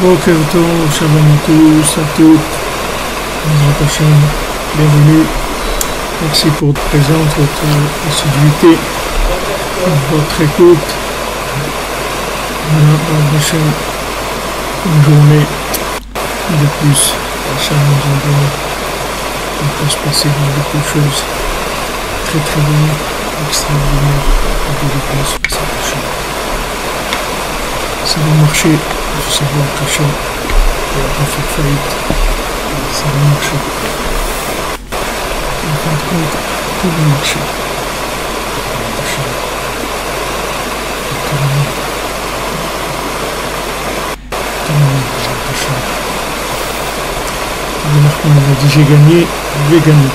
Boker Tov, Shalom à tous, à toutes, Bezrat Hashem, bienvenue. Merci pour votre présence, votre assiduité, votre écoute. Voilà, Bezrat Hashem, une journée de plus. Hashem nous en donne. Il peut se passer beaucoup de choses très très bonnes, extraordinaires, et de dépenses, Bezrat Hashem. Ça va marcher. Il faut savoir qu'Hachem ne va pas faire faillite, ça va marcher. En fin de compte, tout va marcher. Hachem, tout le monde, Hachem. Le Nachman a dit j'ai gagné, je vais gagner.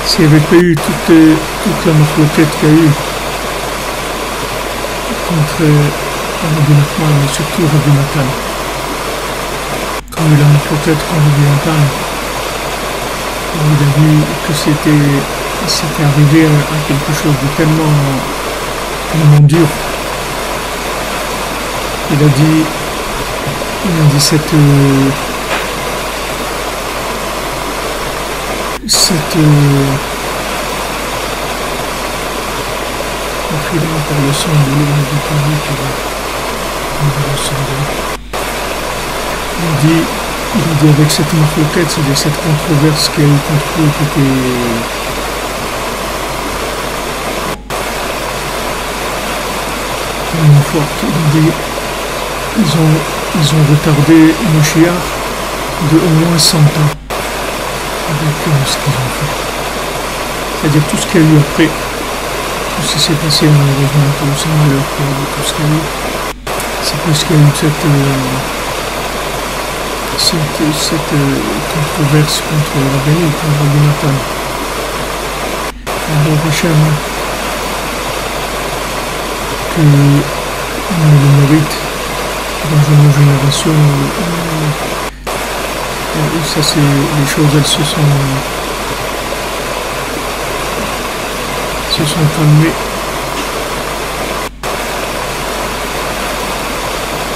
S'il n'y avait pas eu toute la marloquette qu'il y a eu contre Rabbi Nachman, mais surtout Rabbi Natan. Quand il a mis peut-être contre Rabbi Natan, il a vu que c'était arrivé à quelque chose de tellement dur. Il a dit il par le son de l'eau du public il dit avec cette marloquette, c'est-à-dire cette controverse qu'il y a eu contre eux qui était tellement forte. Il dit ils ont retardé Moshiach de au moins 100 ans avec ce qu'ils ont fait. C'est-à-dire tout ce qu'il y a eu après. Tout ce qui s'est passé malheureusement, tout ce malheur, tout ce qu'il y a eu, c'est parce qu'il y a eu cette controverse contre Rabbi Natan. Alors Hachem, que on le mérite dans une génération où ça c'est les choses elles se sont calmés.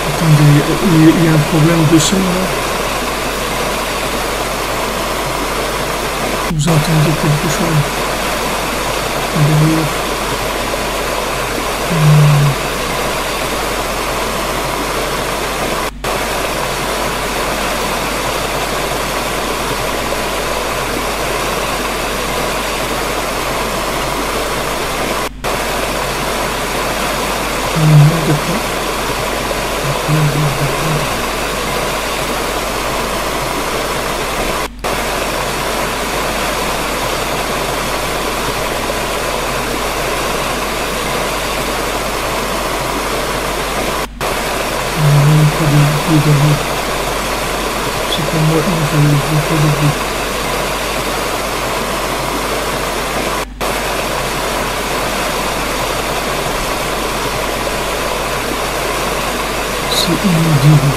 Attendez, il y a un problème de son là. Vous entendez quelque chose derrière. C'est pas moi, je ne veux pas de bruit. C'est inaudible.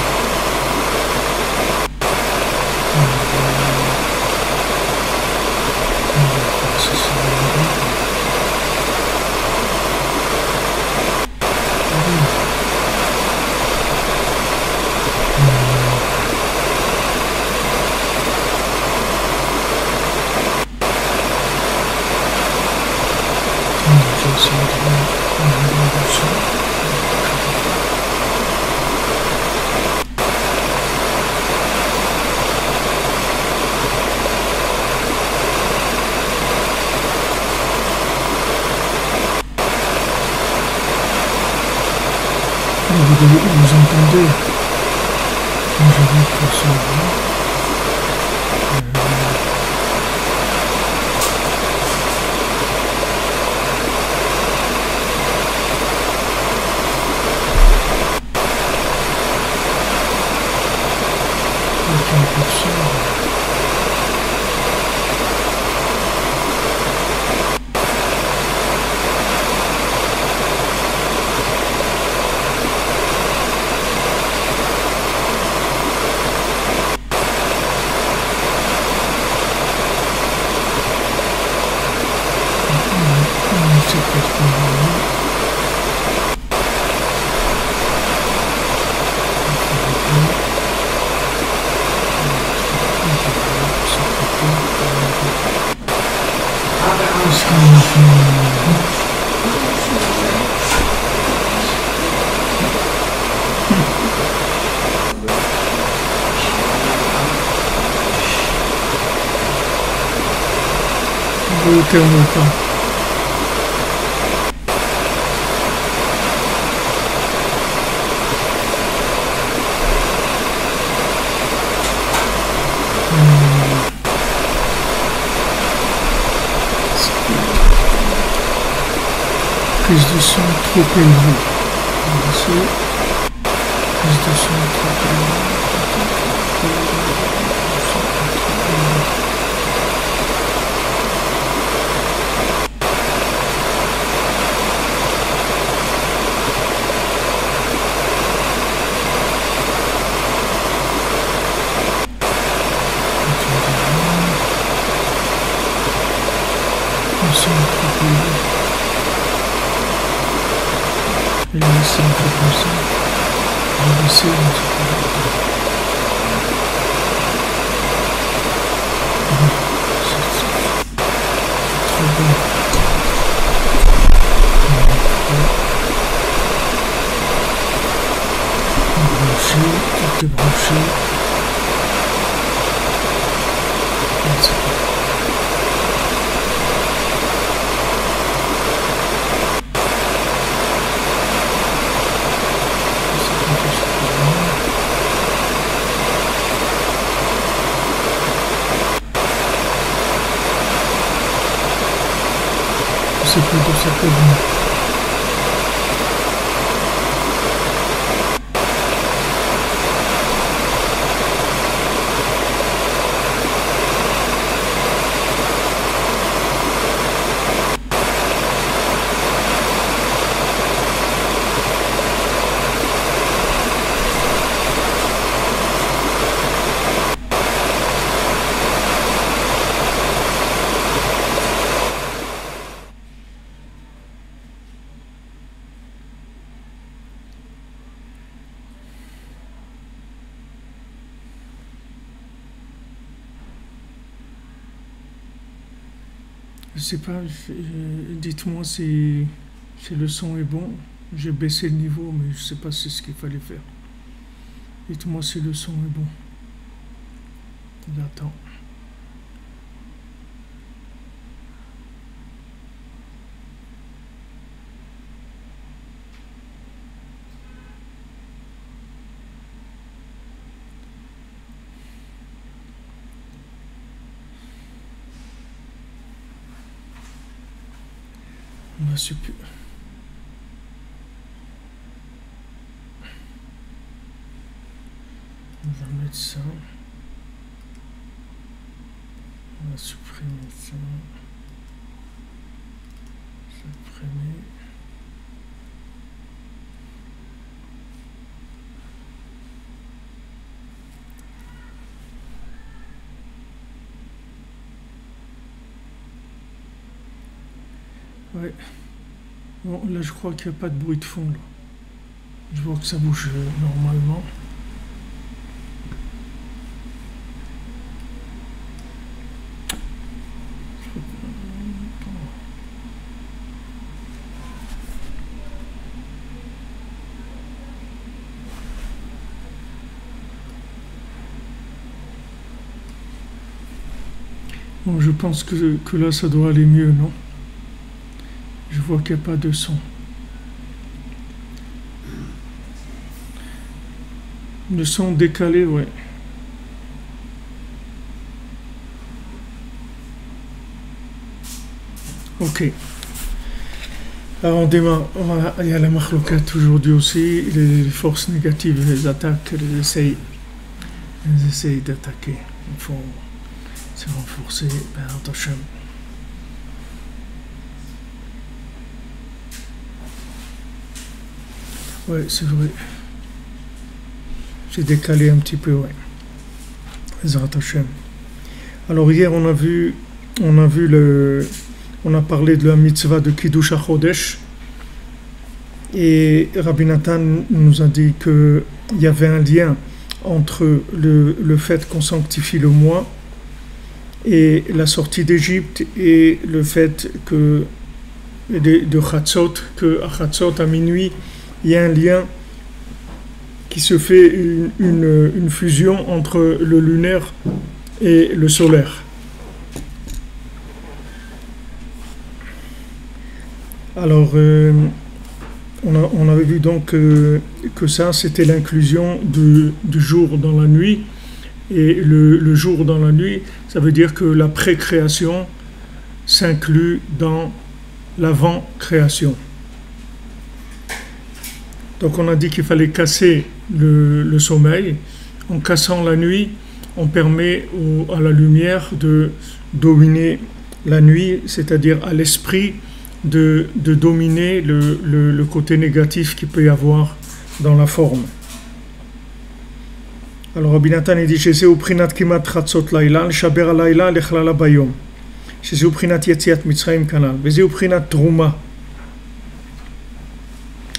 Vous entendez? Moi j'arrive pour ça. pas le terme ou pas. Prise de son trop élevée. Prise de son trop élevée. Et là, c'est un peu comme ça. Je vais essayer un petit peu. C'est trop bon. Branché, tout est branché. C'est plutôt ça que bon. Je sais pas, dites-moi si le son est bon. J'ai baissé le niveau, mais je sais pas si c'est ce qu'il fallait faire. Dites-moi si le son est bon. J'attends. Super. On va mettre ça. On va supprimer ça. Supprimer. Ouais. Bon, là je crois qu'il n'y a pas de bruit de fond là. Je vois que ça bouge normalement. Bon, je pense que là ça doit aller mieux, non? Je vois qu'il n'y a pas de son. Le son décalé, ouais. Ok. Alors on démarre. Il y a la makhloukat aujourd'hui aussi. Les forces négatives, les attaques, elles essayent d'attaquer. Il faut se renforcer. Ben, attention. Ouais, c'est vrai. J'ai décalé un petit peu, ouais. Zrat Hashem. Alors hier on a parlé de la mitzvah de Kiddush HaChodesh et Rabbi Nathan nous a dit qu'il y avait un lien entre le fait qu'on sanctifie le mois et la sortie d'Égypte et le fait que de Chatzot, que à Chatzot à minuit il y a un lien qui se fait une fusion entre le lunaire et le solaire. Alors, on avait vu donc que ça, c'était l'inclusion du jour dans la nuit. Et le jour dans la nuit, ça veut dire que la pré-création s'inclut dans l'avant-création. Donc on a dit qu'il fallait casser le sommeil. En cassant la nuit, on permet à la lumière de dominer la nuit, c'est-à-dire à l'esprit de dominer le côté négatif qu'il peut y avoir dans la forme. Alors Rabbi Nathan dit chez eux prinat kimat chatzot laila shaber alayla lechlala bayom. Chez eux prinat yetziat mitzrayim kanal. Chez eux prinat trouma.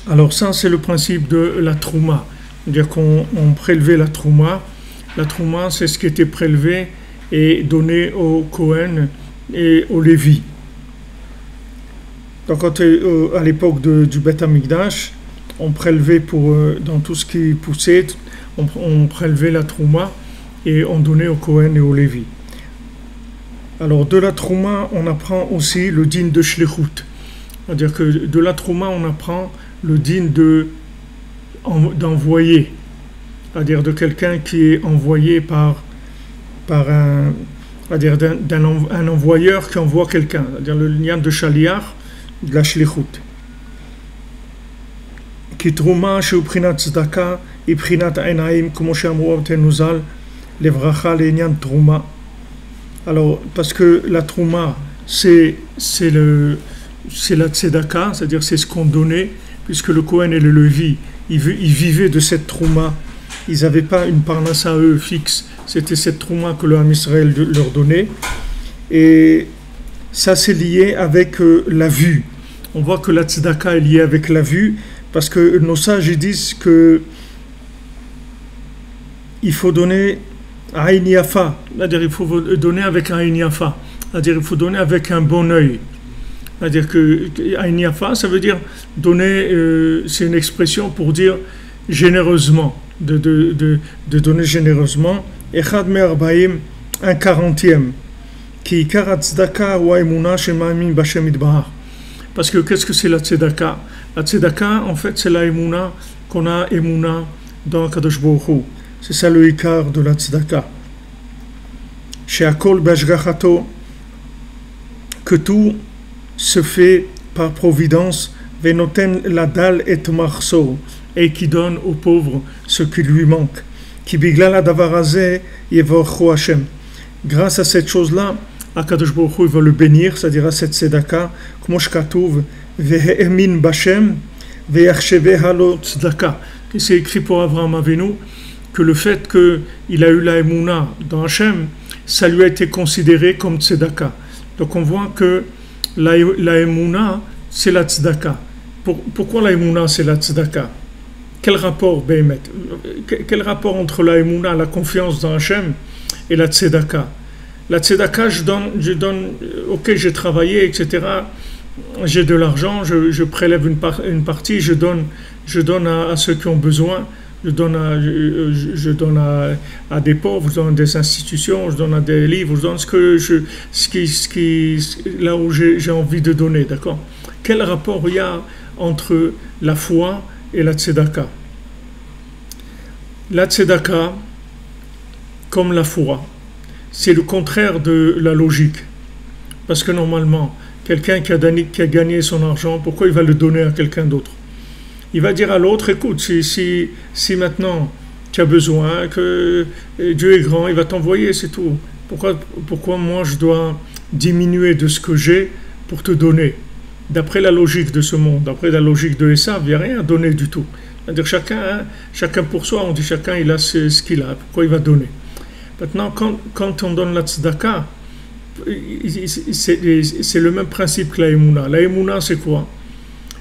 Alors ça c'est le principe de la trouma, c'est-à-dire qu'on prélevait la trouma. La trouma c'est ce qui était prélevé et donné au Kohen et au Lévi. Donc à l'époque du Beth Amikdash, on prélevait dans tout ce qui poussait, on prélevait la trouma et on donnait au Kohen et au Lévi. Alors de la trouma, on apprend aussi le din de shlichut. C'est-à-dire que de la trouma, on apprend le din d'envoyer. C'est-à-dire de quelqu'un qui est envoyé par un, c'est-à-dire un envoyeur qui envoie quelqu'un. C'est-à-dire le lien de shaliach, de la shlichut. Ki trouma sheu prinat tzedaka et prinat einaim, comme she'amru tenuzal, levracha le'inyan trouma. Alors, parce que la trouma, c'est la tzedaka, c'est-à-dire c'est ce qu'on donnait, puisque le Kohen et le Lévi, ils vivaient de cette trouma. Ils n'avaient pas une parnasse à eux fixe, c'était cette trouma que le Ham Israël leur donnait. Et ça, c'est lié avec la vue. On voit que la tzedaka est liée avec la vue, parce que nos sages ils disent que il faut donner Aïn Yafa, c'est-à-dire il faut donner avec un Aïn Yafa, c'est-à-dire il faut donner avec un bon œil. C'est-à-dire que Aïn Yafa, ça veut dire donner, c'est une expression pour dire généreusement, de donner généreusement. Echad me'arbaim, un 40e, qui karat tzedaka wa emuna shema'amin b'Hashem yitbarach. Parce que qu'est-ce que c'est la tzedaka? La tzedaka, en fait, c'est la emuna qu'on a emuna dans Kadosh Baruch Hu. C'est ça le ikar de la tzedaka. She'akol b'ashgachato, que tout se fait par providence, venoten ladal et marso, et qui donne aux pauvres ce qui lui manque. Ki biglal hadavar hazeh yevorchu Hashem. Grâce à cette chose-là, Akadosh Baruch Hu va le bénir, c'est-à-dire à cette tzedaka, comme shkatuv vehe'emin b'Hashem ve'yachsheveha lo tzedaka. C'est écrit pour Abraham Avinu que le fait qu'il a eu la emuna dans Hachem, ça lui a été considéré comme tzedaka. Donc on voit que la emuna, c'est la tzedaka. Pourquoi la emuna, c'est la tzedaka? Quel rapport, Béhémet? Quel rapport entre la emuna, la confiance dans Hachem, et la tzedaka? La tzedaka, je donne, ok, j'ai travaillé, etc. J'ai de l'argent, je prélève une partie, je donne à ceux qui ont besoin. Je donne à des pauvres, je donne à des institutions, je donne à des livres, je donne là où j'ai envie de donner, d'accord? Quel rapport il y a entre la foi et la tzedaka? La tzedaka, comme la foi, c'est le contraire de la logique. Parce que normalement, quelqu'un qui a gagné son argent, pourquoi il va le donner à quelqu'un d'autre? Il va dire à l'autre, écoute, si maintenant tu as besoin, que Dieu est grand, il va t'envoyer, c'est tout. Pourquoi moi je dois diminuer de ce que j'ai pour te donner? D'après la logique de ce monde, d'après la logique de Esav, il n'y a rien à donner du tout. C'est-à-dire chacun pour soi, on dit chacun il a ce qu'il a, pourquoi il va donner? Maintenant, quand on donne la tzedaka, c'est le même principe que la emuna. La emuna, c'est quoi?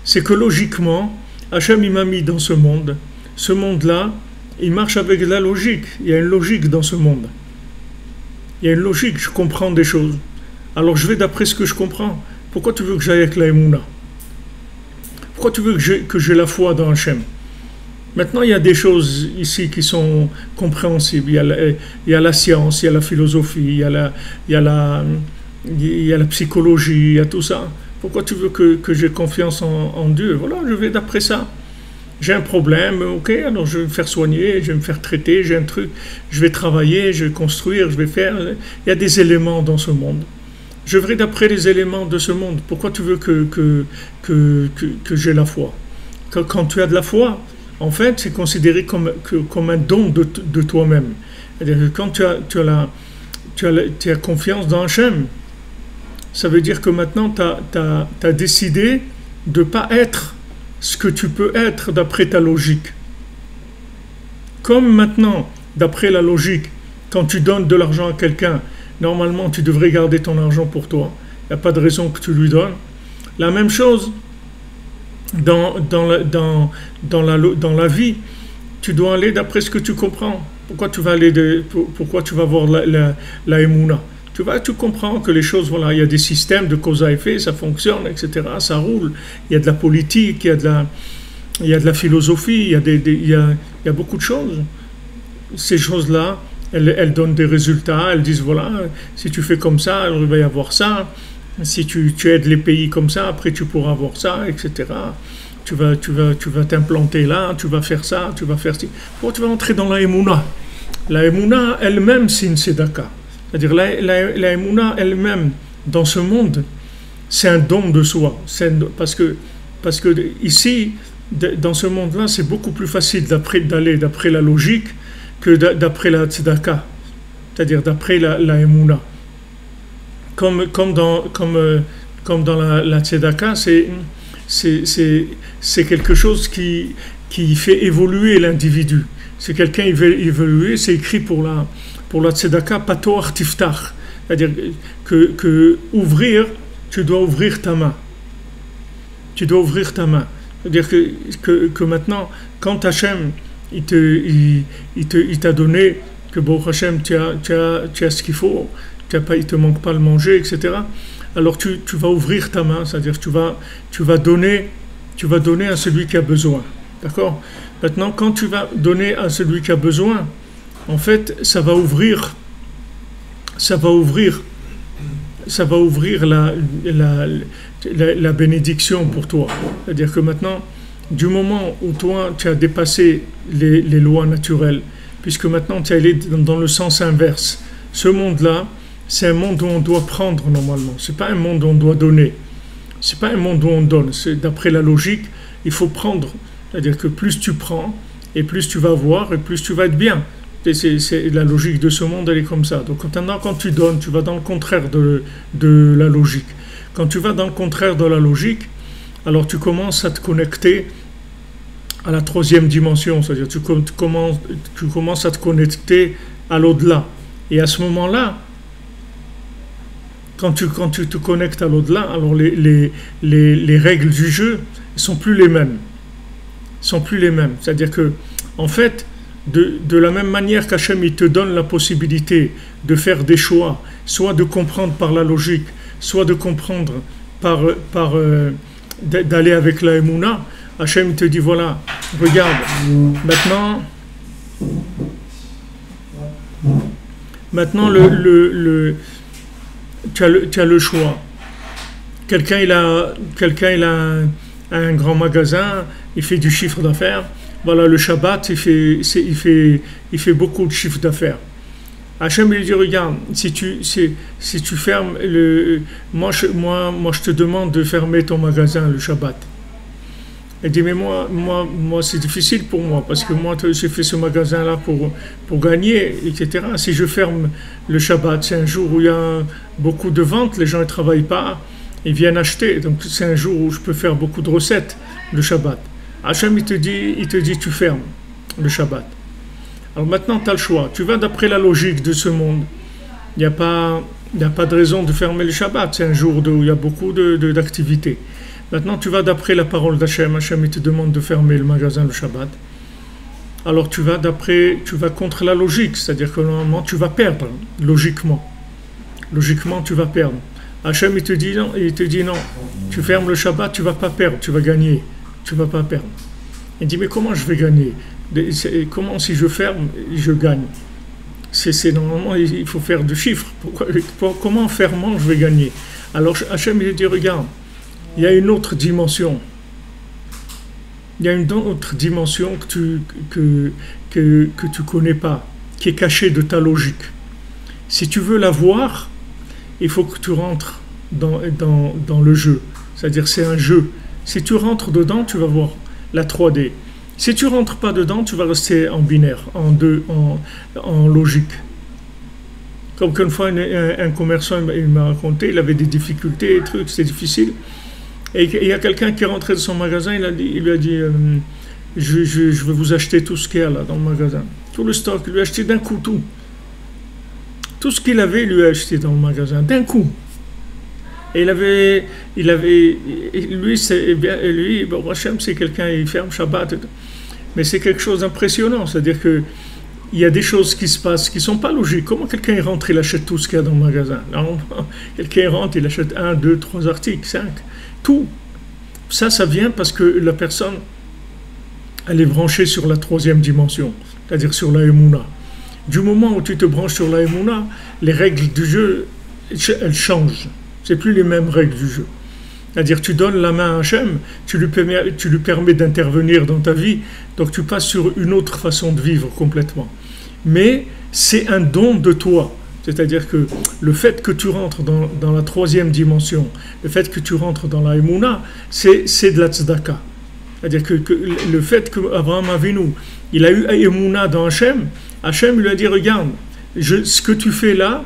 C'est que logiquement, Hachem il m'a mis dans ce monde. Ce monde-là, il marche avec la logique. Il y a une logique dans ce monde. Il y a une logique, je comprends des choses. Alors je vais d'après ce que je comprends. Pourquoi tu veux que j'aille avec la emuna? Pourquoi tu veux que j'ai la foi dans Hachem? Maintenant, il y a des choses ici qui sont compréhensibles. Il y a la science, il y a la philosophie, il y a la psychologie, il y a tout ça. Pourquoi tu veux que j'ai confiance en Dieu? Voilà, je vais d'après ça. J'ai un problème, ok, alors je vais me faire soigner, je vais me faire traiter, j'ai un truc, je vais travailler, je vais construire, je vais faire. Il y a des éléments dans ce monde. Je vais d'après les éléments de ce monde. Pourquoi tu veux que j'ai la foi? Quand tu as de la foi, en fait, c'est considéré comme un don de toi-même. C'est-à-dire que quand tu as confiance dans Hachem, ça veut dire que maintenant, tu as décidé de ne pas être ce que tu peux être d'après ta logique. Comme maintenant, d'après la logique, quand tu donnes de l'argent à quelqu'un, normalement tu devrais garder ton argent pour toi. Il n'y a pas de raison que tu lui donnes. La même chose dans la vie, tu dois aller d'après ce que tu comprends. Pourquoi tu vas voir la Emouna? Tu comprends que les choses, voilà, il y a des systèmes de cause à effet, ça fonctionne, etc. Ça roule. Il y a de la politique, il y a de la philosophie, il y a beaucoup de choses. Ces choses-là, elles donnent des résultats, elles disent, voilà, si tu fais comme ça, alors il va y avoir ça. Si tu aides les pays comme ça, après tu pourras avoir ça, etc. Tu vas t'implanter là, tu vas faire ça, tu vas faire ci. Bon, tu vas entrer dans la Emouna. La Emouna elle-même, c'est une Tzedaka. C'est-à-dire la Emouna elle-même, dans ce monde, c'est un don de soi. Parce que ici, dans ce monde-là, c'est beaucoup plus facile d'aller d'après la logique que d'après la Tzedaka. C'est-à-dire d'après la Emouna. Comme dans la Tzedaka, c'est quelque chose qui fait évoluer l'individu. C'est quelqu'un qui veut évoluer, c'est écrit pour la Tzedaka, Pato Artiftach. C'est-à-dire que ouvrir, tu dois ouvrir ta main. Tu dois ouvrir ta main. C'est-à-dire que maintenant, quand Hachem, il t'a donné, que bon Hachem, tu as ce qu'il faut, il ne te manque pas le manger, etc. Alors tu vas ouvrir ta main, c'est-à-dire tu vas donner à celui qui a besoin. D'accord? Maintenant, quand tu vas donner à celui qui a besoin, en fait, ça va ouvrir la bénédiction pour toi. C'est-à-dire que maintenant, du moment où toi, tu as dépassé les lois naturelles, puisque maintenant tu es allé dans le sens inverse, ce monde-là, c'est un monde où on doit prendre normalement. C'est pas un monde où on doit donner. C'est pas un monde où on donne. C'est d'après la logique, il faut prendre. C'est-à-dire que plus tu prends, et plus tu vas avoir, et plus tu vas être bien. C'est la logique de ce monde, elle est comme ça. Donc maintenant, quand tu donnes, tu vas dans le contraire de la logique. Quand tu vas dans le contraire de la logique, alors tu commences à te connecter à la troisième dimension. C'est-à-dire tu commences à te connecter à l'au-delà. Et à ce moment-là, quand tu te connectes à l'au-delà, alors les règles du jeu ne sont plus les mêmes. C'est-à-dire que, en fait, de la même manière qu'Hachem il te donne la possibilité de faire des choix, soit de comprendre par la logique, soit de comprendre d'aller avec la Emouna, Hachem te dit voilà, regarde, maintenant tu as le choix. Quelqu'un il a un grand magasin, il fait du chiffre d'affaires. Voilà, le Shabbat, il fait beaucoup de chiffre d'affaires. Hachem lui dit regarde, si tu fermes moi je te demande de fermer ton magasin le Shabbat. Elle dit mais moi c'est difficile pour moi parce que moi j'ai fait ce magasin là pour gagner, etc. Si je ferme le Shabbat, c'est un jour où il y a beaucoup de ventes, les gens ne travaillent pas, ils viennent acheter, donc c'est un jour où je peux faire beaucoup de recettes le Shabbat. Hachem il te dit tu fermes le Shabbat. Alors maintenant tu as le choix, tu vas d'après la logique de ce monde, il n'y a pas de raison de fermer le Shabbat, c'est un jour où il y a beaucoup d'activités. Maintenant, tu vas d'après la parole d'Hachem. Hachem, il te demande de fermer le magasin le Shabbat. Alors, tu vas contre la logique. C'est-à-dire que normalement, tu vas perdre, logiquement. Logiquement, tu vas perdre. Hachem, il te dit non. Tu fermes le Shabbat, tu ne vas pas perdre, tu vas gagner. Tu ne vas pas perdre. Il dit, mais comment je vais gagner? Comment, si je ferme, je gagne? Normalement, il faut faire du chiffre. Comment en fermant, je vais gagner? Alors, Hachem, il dit, regarde. il y a une autre dimension. Il y a une autre dimension que tu connais pas, qui est cachée de ta logique. Si tu veux la voir, il faut que tu rentres dans le jeu. C'est-à-dire c'est un jeu. Si tu rentres dedans, tu vas voir la 3D. Si tu rentres pas dedans, tu vas rester en binaire, en logique. Comme qu'une fois, un commerçant il m'a raconté, il avait des difficultés, trucs, c'était difficile. Et il y a quelqu'un qui est rentré dans son magasin, il lui a dit je vais vous acheter tout ce qu'il y a là dans le magasin. Tout le stock, il lui a acheté d'un coup tout. Tout ce qu'il avait, il lui a acheté dans le magasin, d'un coup. Et lui, bon, Hachem, c'est quelqu'un, il ferme Shabbat. Mais c'est quelque chose d'impressionnant, c'est-à-dire que il y a des choses qui se passent qui ne sont pas logiques. Comment quelqu'un rentre, il achète tout ce qu'il y a dans le magasin? Quelqu'un rentre, il achète 1, 2, 3 articles, 5, tout. Ça vient parce que la personne, elle est branchée sur la 3e dimension, c'est-à-dire sur la Emouna. Du moment où tu te branches sur la Emouna, les règles du jeu, elles changent. C'est plus les mêmes règles du jeu. C'est-à-dire tu donnes la main à Hachem, tu lui permets d'intervenir dans ta vie, donc tu passes sur une autre façon de vivre complètement. Mais c'est un don de toi. C'est-à-dire que le fait que tu rentres dans la 3e dimension, le fait que tu rentres dans la Emouna, c'est de la tzedaka. C'est-à-dire que le fait qu'Abraham Avinu, il a eu Emouna dans Hachem, Hachem lui a dit, regarde, ce que tu fais là,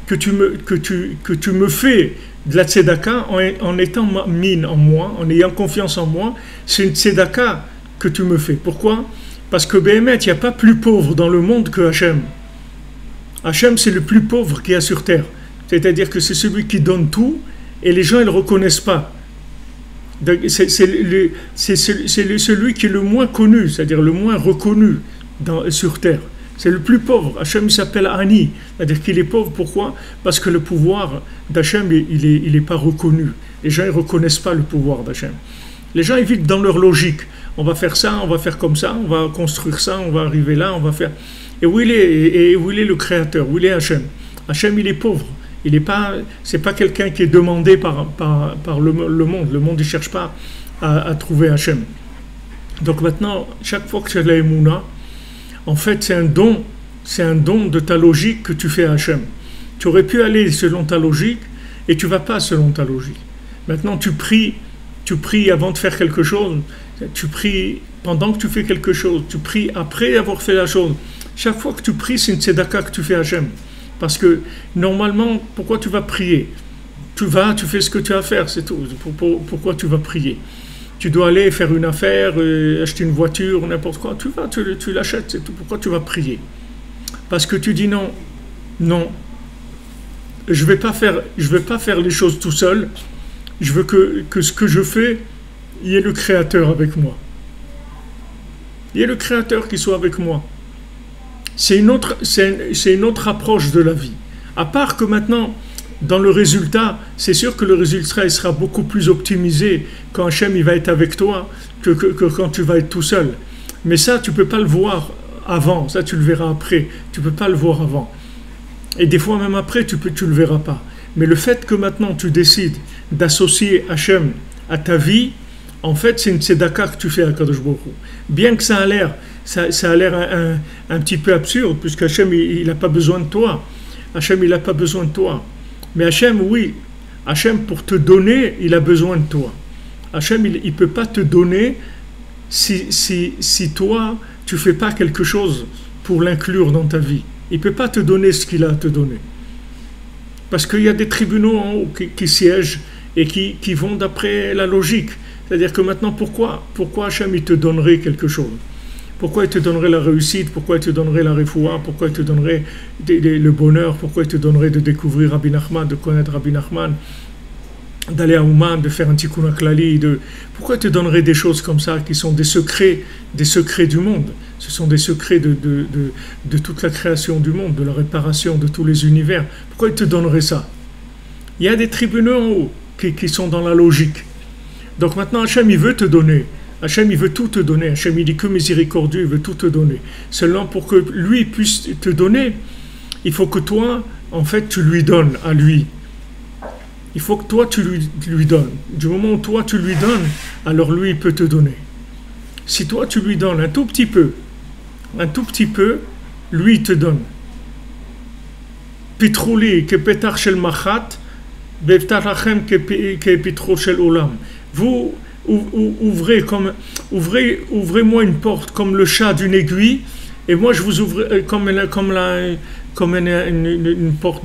que tu me fais de la tzedaka en étant mine en moi, en ayant confiance en moi, c'est une tzedaka que tu me fais. Pourquoi? Parce que Béhémet, il n'y a pas plus pauvre dans le monde que Hachem. Hachem, c'est le plus pauvre qu'il y a sur terre. C'est-à-dire que c'est celui qui donne tout et les gens ne le reconnaissent pas. C'est celui qui est le moins connu, c'est-à-dire le moins reconnu sur terre. C'est le plus pauvre. Hachem s'appelle Ani, c'est-à-dire qu'il est pauvre. Pourquoi? Parce que le pouvoir d'Hachem, il n'est pas reconnu. Les gens ne reconnaissent pas le pouvoir d'Hachem. Les gens, ils vivent dans leur logique. On va faire ça, on va faire comme ça, on va construire ça, on va arriver là, on va faire... Et où il est le créateur? Où il est Hachem? Hachem, il est pauvre. C'est pas quelqu'un qui est demandé par le monde. Le monde ne cherche pas à trouver Hachem. Donc maintenant, chaque fois que tu as la Emouna, en fait, c'est un don de ta logique que tu fais à Hachem. Tu aurais pu aller selon ta logique et tu ne vas pas selon ta logique. Maintenant, tu pries avant de faire quelque chose, tu pries pendant que tu fais quelque chose, tu pries après avoir fait la chose. Chaque fois que tu pries, c'est une tzedaka que tu fais à Hachem. Parce que normalement, pourquoi tu vas prier? Tu fais ce que tu as à faire, c'est tout. Pourquoi tu vas prier? Tu dois aller faire une affaire, acheter une voiture, n'importe quoi. Tu l'achètes, c'est tout. Pourquoi tu vas prier? Parce que tu dis non, je vais pas faire les choses tout seul. Je veux que ce que je fais, il y ait le Créateur avec moi. Il y ait le Créateur qui soit avec moi. C'est une autre approche de la vie. À part que maintenant, dans le résultat, c'est sûr que le résultat il sera beaucoup plus optimisé quand Hachem il va être avec toi que quand tu vas être tout seul. Mais ça, tu ne peux pas le voir avant. Ça, tu le verras après. Tu ne peux pas le voir avant. Et des fois, même après, tu ne le verras pas. Mais le fait que maintenant, tu décides d'associer Hachem à ta vie, en fait, c'est une tzedaka que tu fais à Kadosh Baruch Hu. Bien que ça a l'air un petit peu absurde, puisque Hachem, il n'a pas besoin de toi. Hachem, il n'a pas besoin de toi. Mais Hachem, oui. Hachem, pour te donner, il a besoin de toi. Hachem, il ne peut pas te donner si toi, tu ne fais pas quelque chose pour l'inclure dans ta vie. Il ne peut pas te donner ce qu'il a à te donner. Parce qu'il y a des tribunaux en haut qui siègent et qui vont d'après la logique. C'est-à-dire que maintenant, pourquoi Hachem, il te donnerait quelque chose? Pourquoi il te donnerait la réussite? Pourquoi il te donnerait la refoua? Pourquoi il te donnerait le bonheur? Pourquoi il te donnerait de découvrir Rabbi Nachman, de connaître Rabbi Nachman, d'aller à Ouman, de faire un tikkun haklali? Pourquoi il te donnerait des choses comme ça qui sont des secrets du monde? Ce sont des secrets de toute la création du monde, de la réparation de tous les univers. Pourquoi il te donnerait ça? Il y a des tribunaux en haut qui sont dans la logique. Donc maintenant, Hachem, il veut te donner. Hachem, il veut tout te donner. Hachem, il dit que miséricordieux, il veut tout te donner. Seulement pour que lui puisse te donner, il faut que toi, en fait, tu lui donnes à lui. Il faut que toi, tu lui donnes. Du moment où toi, tu lui donnes, alors lui, il peut te donner. Si toi, tu lui donnes un tout petit peu, lui, il te donne. Pitrouli, que petar shel machat, bevtarachem que pitro shel olam. Vous ouvrez-moi une porte comme le chat d'une aiguille, et moi je vous ouvre comme une porte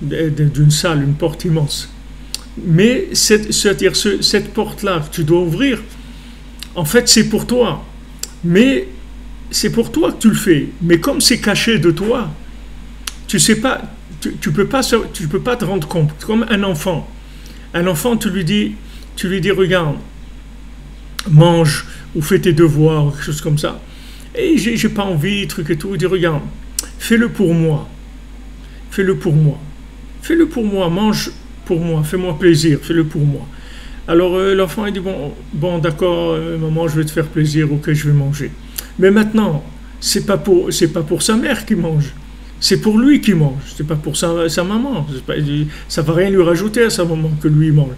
d'une salle, une porte immense. Mais cette porte-là que tu dois ouvrir, en fait c'est pour toi. Mais c'est pour toi que tu le fais. Mais comme c'est caché de toi, tu sais pas, tu peux pas te rendre compte. Comme un enfant. Un enfant, tu lui dis, regarde, mange ou fais tes devoirs, quelque chose comme ça. Et j'ai pas envie, truc et tout. Il dit, regarde, fais-le pour moi. Fais-le pour moi. Fais-le pour moi, mange pour moi, fais-moi plaisir, fais-le pour moi. Alors l'enfant, il dit, bon d'accord, maman, je vais te faire plaisir, ok, je vais manger. Mais maintenant, c'est pas pour sa mère qui mange. C'est pour lui qui mange, c'est pas pour sa maman. Ça va rien lui rajouter à sa maman que lui mange.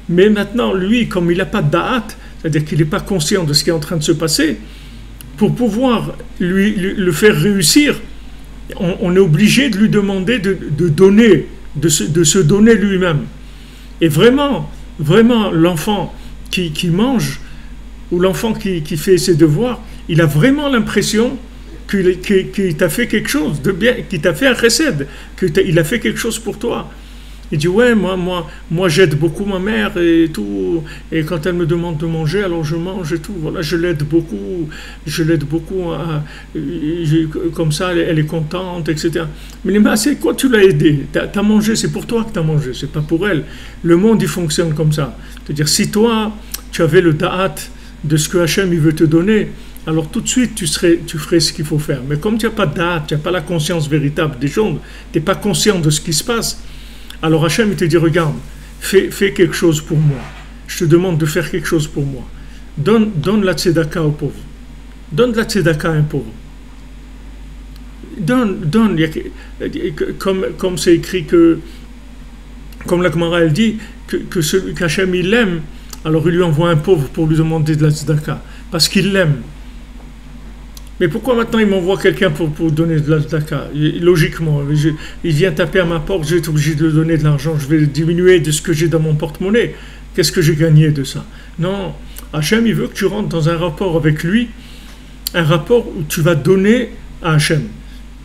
Mais maintenant, lui, comme il n'a pas de da'at, c'est-à-dire qu'il n'est pas conscient de ce qui est en train de se passer, pour pouvoir le faire réussir, on est obligé de lui demander de donner, de se donner lui-même. Et vraiment, l'enfant qui mange, ou l'enfant qui fait ses devoirs, il a vraiment l'impression qu'il t'a fait quelque chose de bien, qu'il t'a fait un chesed, qu'il a fait quelque chose pour toi. Il dit, ouais, moi j'aide beaucoup ma mère et tout, et quand elle me demande de manger, alors je mange et tout, voilà, je l'aide beaucoup, comme ça, elle est contente, etc. Mais c'est quoi, tu l'as aidé, t'as mangé, c'est pour toi que t'as mangé, c'est pas pour elle. Le monde, il fonctionne comme ça. C'est-à-dire, si toi, tu avais le da'at de ce que Hachem, il veut te donner, alors tout de suite, tu ferais ce qu'il faut faire. Mais comme tu n'as pas de da'at, tu n'as pas la conscience véritable des choses, tu n'es pas conscient de ce qui se passe, alors Hachem, il te dit, regarde, fais quelque chose pour moi. Je te demande de faire quelque chose pour moi. Donne la tzedaka au pauvre. Donne la tzedaka à un pauvre. Donne, comme c'est écrit comme la Gemara, elle dit, que celui qu'Hachem, il l'aime, alors il lui envoie un pauvre pour lui demander de la tzedaka. Parce qu'il l'aime. Mais pourquoi maintenant il m'envoie quelqu'un pour donner de la tzedaka? Logiquement, il vient taper à ma porte, je vais être obligé de lui donner de l'argent, je vais diminuer de ce que j'ai dans mon porte-monnaie. Qu'est-ce que j'ai gagné de ça? Non, Hachem, il veut que tu rentres dans un rapport avec lui, un rapport où tu vas donner à Hachem.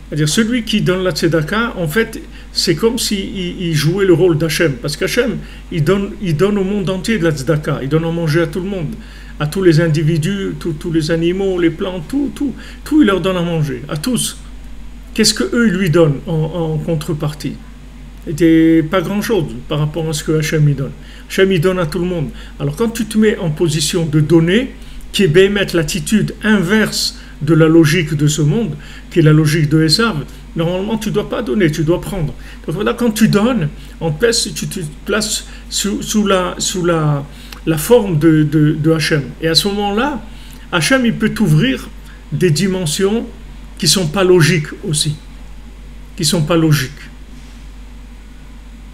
C'est-à-dire, celui qui donne la tzedaka, en fait, c'est comme s'il jouait le rôle d'Hachem. Parce qu'Hachem, il donne au monde entier de la tzedaka, il donne à manger à tout le monde. À tous les individus, tous les animaux, les plantes, tout, il leur donne à manger, à tous. Qu'est-ce qu'eux, ils lui donnent en contrepartie? Et pas grand-chose par rapport à ce que Hachem, il donne. Hachem, il donne à tout le monde. Alors, quand tu te mets en position de donner, qui est bémettre l'attitude inverse de la logique de ce monde, qui est la logique de Esav, normalement, tu ne dois pas donner, tu dois prendre. Donc voilà, quand tu donnes, tu te places sous la forme de Hachem. Et à ce moment-là, Hachem, il peut t'ouvrir des dimensions qui ne sont pas logiques aussi. Qui ne sont pas logiques.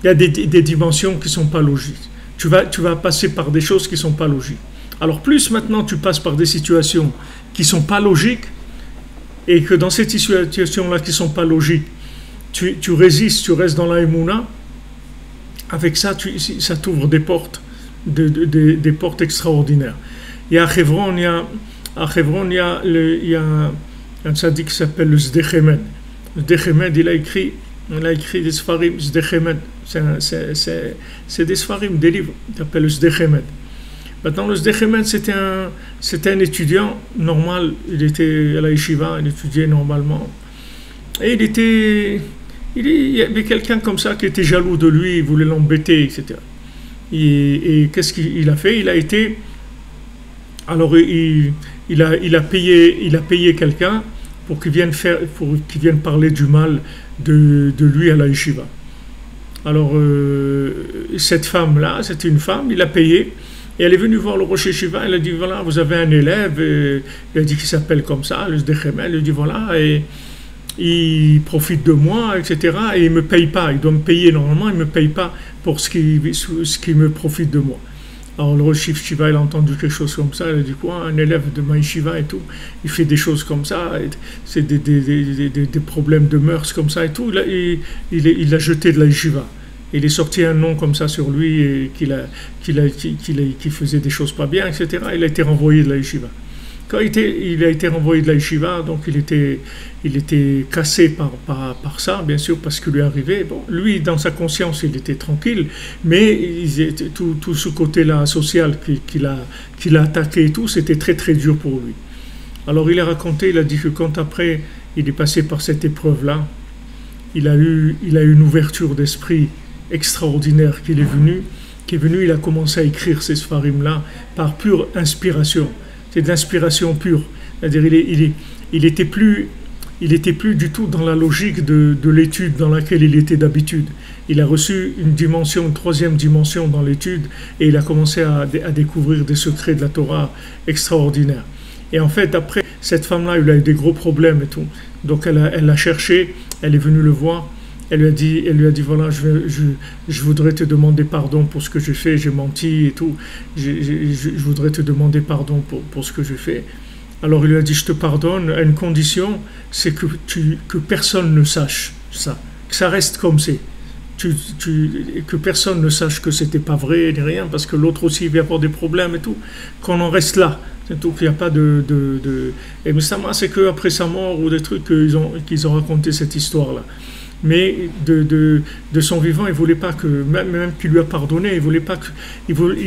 Il y a des dimensions qui ne sont pas logiques. Tu vas passer par des choses qui ne sont pas logiques. Alors plus maintenant tu passes par des situations qui ne sont pas logiques, et que dans ces situations-là qui ne sont pas logiques, tu résistes, tu restes dans la Emouna, avec ça, ça t'ouvre des portes. Des portes extraordinaires. Et à Hebron, il y a un tzaddik qui s'appelle le Sdechemed. Le Sdechemed, il a écrit des Sfarim, Sdechemed. C'est des Sfarim, des livres. Il s'appelle le Sdechemed. Maintenant, le Sdechemed, c'était un étudiant normal. Il était à la yeshiva, il étudiait normalement. Et il y avait quelqu'un comme ça qui était jaloux de lui, il voulait l'embêter, etc. Et qu'est-ce qu'il a fait? Il a été, alors il a payé quelqu'un pour qu'il vienne parler du mal de lui à la yeshiva. Alors cette femme-là, c'était une femme, il a payé, et elle est venue voir le Rosh Yeshiva. Elle a dit, voilà, vous avez un élève, il a dit qu'il s'appelle comme ça, le Sdechemed. Elle lui a dit, voilà, et il profite de moi, etc. Et il ne me paye pas. Il doit me payer normalement, il ne me paye pas pour ce qui me profite de moi. Alors le Rosh Yeshiva, il a entendu quelque chose comme ça, il a dit quoi, un élève de ma yeshiva et tout, il fait des choses comme ça, c'est des problèmes de mœurs comme ça et tout, il l'a jeté de la yeshiva. Il est sorti un nom comme ça sur lui, et qu'il faisait des choses pas bien, etc. Il a été renvoyé de la yeshiva. Quand il a été renvoyé de la yeshiva, donc il était cassé par ça, bien sûr, parce que lui arrivait. Bon, lui, dans sa conscience, il était tranquille, mais tout ce côté-là social qu'il a attaqué et tout, c'était très très dur pour lui. Alors il a raconté, il a dit que quand après il est passé par cette épreuve-là, il a eu une ouverture d'esprit extraordinaire qui est venu, il a commencé à écrire ces sfarim-là par pure inspiration. C'est de l'inspiration pure. C'est-à-dire il était plus du tout dans la logique de l'étude dans laquelle il était d'habitude. Il a reçu une troisième dimension dans l'étude, et il a commencé à découvrir des secrets de la Torah extraordinaires. Et en fait, après, cette femme-là, elle a eu des gros problèmes et tout. Donc elle l'a cherché, elle est venue le voir. Elle lui a dit voilà, je voudrais te demander pardon pour ce que j'ai fait, j'ai menti et tout. Je voudrais te demander pardon pour ce que j'ai fait. Alors il lui a dit je te pardonne à une condition, c'est que personne ne sache ça, que ça reste comme c'est. Que personne ne sache que c'était pas vrai ni rien, parce que l'autre aussi vient avoir des problèmes et tout. Qu'on en reste là. C'est tout, qu'il n'y a pas Et mais ça, c'est qu'après sa mort ou des trucs qu'ils ont raconté cette histoire-là. Mais de son vivant, il ne voulait pas que, même qu'il lui a pardonné, il ne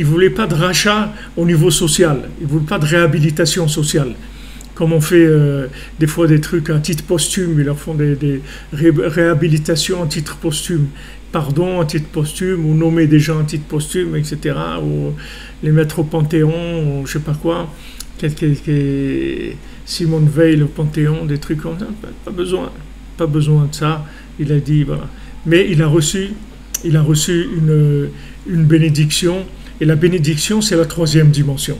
voulait pas de rachat au niveau social, il ne voulait pas de réhabilitation sociale. Comme on fait des fois des trucs à titre posthume, ils leur font des réhabilitations à titre posthume, pardon à titre posthume, ou nommer des gens à titre posthume, etc., ou les mettre au Panthéon, ou je ne sais pas quoi, Simone Veil au Panthéon, des trucs comme ça, pas besoin de ça. Il a dit, voilà. Mais il a reçu une bénédiction, et la bénédiction, c'est la troisième dimension.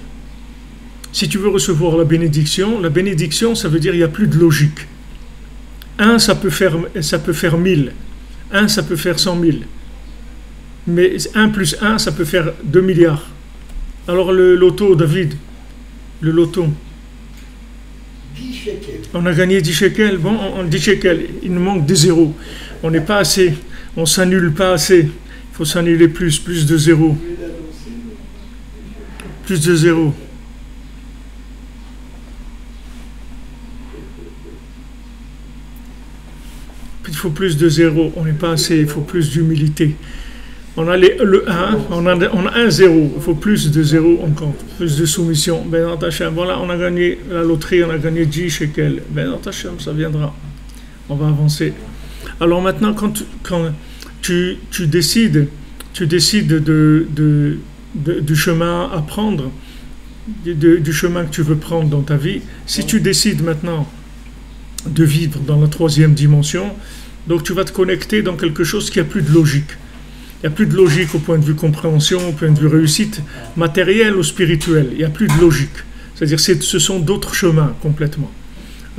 Si tu veux recevoir la bénédiction, ça veut dire qu'il n'y a plus de logique. 1, ça peut faire 1000. 1, ça peut faire 100 000. Mais 1 plus 1, ça peut faire 2 milliards. Alors le loto, David, le loto. 10 shekels. On a gagné 10 shekels. Bon, on 10 shekels. Il nous manque des zéros. On n'est pas assez. On ne s'annule pas assez. Il faut s'annuler plus de zéros. Plus de zéros. Il faut plus de zéros. On n'est pas assez. Il faut plus d'humilité. On a le 1, on a 1 0, il faut plus de 0 encore, plus de soumission. Ben Hashem, voilà, on a gagné la loterie, on a gagné 10 shekels. Ben Hashem, ça viendra. On va avancer. Alors maintenant, quand tu décides du chemin à prendre, du chemin que tu veux prendre dans ta vie, si tu décides maintenant de vivre dans la troisième dimension, donc tu vas te connecter dans quelque chose qui a plus de logique. Il n'y a plus de logique au point de vue compréhension, au point de vue réussite matérielle ou spirituelle. Il n'y a plus de logique. C'est-à-dire ce sont d'autres chemins complètement.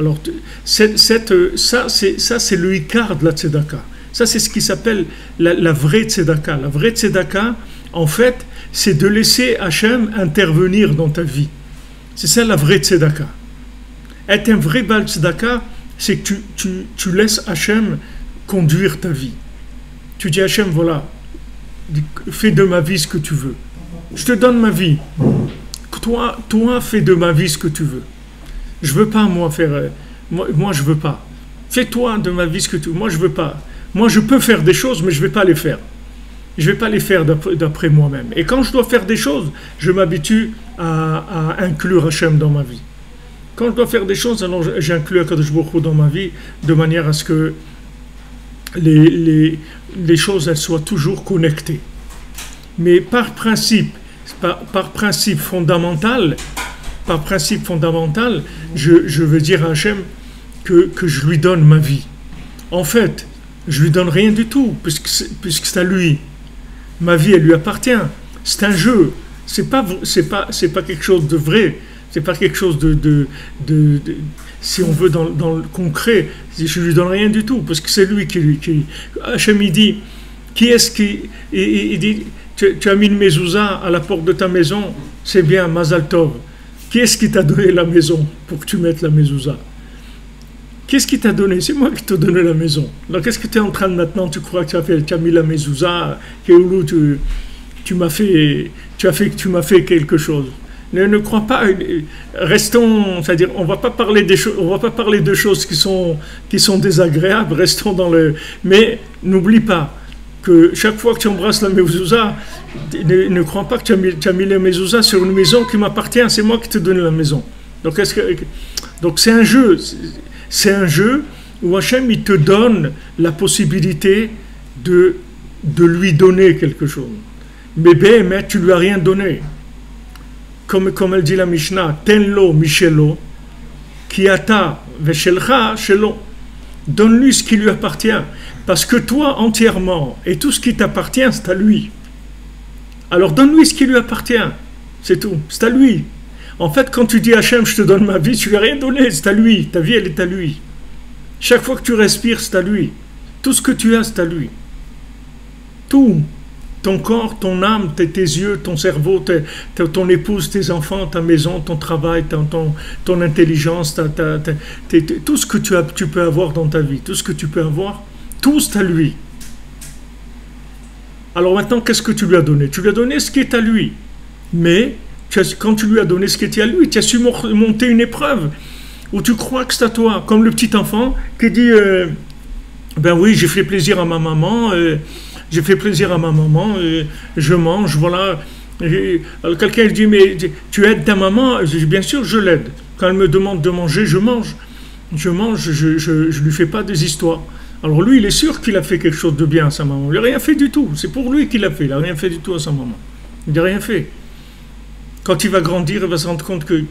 Alors, ça, c'est le ikar de la tzedaka. Ça, c'est ce qui s'appelle la vraie tzedaka. La vraie tzedaka, en fait, c'est de laisser Hachem intervenir dans ta vie. C'est ça la vraie tzedaka. Être un vrai bal tzedaka, c'est que tu laisses Hachem conduire ta vie. Tu dis Hachem, voilà, fais de ma vie ce que tu veux. Je te donne ma vie. Toi, fais de ma vie ce que tu veux. Je veux pas, moi, faire... Moi, je veux pas. Fais-toi de ma vie ce que tu veux. Moi, je veux pas. Moi, je peux faire des choses, mais je vais pas les faire. Je vais pas les faire d'après moi-même. Et quand je dois faire des choses, je m'habitue à inclure Hachem dans ma vie. Quand je dois faire des choses, alors j'inclus Akadosh Baruch Hu dans ma vie, de manière à ce que les choses elles soient toujours connectées. Mais par principe fondamental, je veux dire à Hachem que je lui donne ma vie. En fait, je lui donne rien du tout, puisque c'est à lui. Ma vie, elle lui appartient. C'est un jeu. C'est pas quelque chose de vrai. C'est pas quelque chose si on veut dans le concret, je lui donne rien du tout, parce que c'est lui qui Hachem il dit, qui est-ce qui, il dit, tu as mis une mezouza à la porte de ta maison, c'est bien, Mazal Tov. Qui est-ce qui t'a donné la maison pour que tu mettes la mezouza? Qu'est-ce qui t'a donné? C'est moi qui t'ai donné la maison. Donc qu'est-ce que tu es en train de maintenant, tu crois que tu as mis la mezouza, tu m'as fait quelque chose. Ne crois pas, restons, c'est-à-dire on va pas parler de choses qui sont désagréables, restons dans le, mais n'oublie pas que chaque fois que tu embrasses la mezouza, ne crois pas que tu as mis la mezouza sur une maison qui m'appartient, c'est moi qui te donne la maison. Donc c'est un jeu où Hachem il te donne la possibilité de lui donner quelque chose. Mais tu lui as rien donné. Comme elle dit la Mishnah, Tenlo Michelo, Kiata Veshelcha Shelo. Donne-lui ce qui lui appartient. Parce que toi, entièrement, et tout ce qui t'appartient, c'est à lui. Alors donne-lui ce qui lui appartient. C'est tout. C'est à lui. En fait, quand tu dis à Hachem, je te donne ma vie, tu lui as rien donné. C'est à lui. Ta vie, elle est à lui. Chaque fois que tu respires, c'est à lui. Tout ce que tu as, c'est à lui. Tout. Ton corps, ton âme, tes yeux, ton cerveau, ton épouse, tes enfants, ta maison, ton travail, ton intelligence, tout ce que tu peux avoir dans ta vie, tout ce que tu peux avoir, tout c'est à lui. Alors maintenant, qu'est-ce que tu lui as donné? Tu lui as donné ce qui est à lui. Mais quand tu lui as donné ce qui est à lui, tu as su monter une épreuve où tu crois que c'est à toi. Comme le petit enfant qui dit ben oui, j'ai fait plaisir à ma maman. J'ai fait plaisir à ma maman, je mange, voilà. Alors quelqu'un dit, mais tu aides ta maman? Je dis, bien sûr, je l'aide. Quand elle me demande de manger, je mange. Je lui fais pas des histoires. Alors lui, il est sûr qu'il a fait quelque chose de bien à sa maman. Il n'a rien fait du tout. C'est pour lui qu'il a fait. Il n'a rien fait du tout à sa maman. Il n'a rien fait. Quand il va grandir, il va se rendre compte que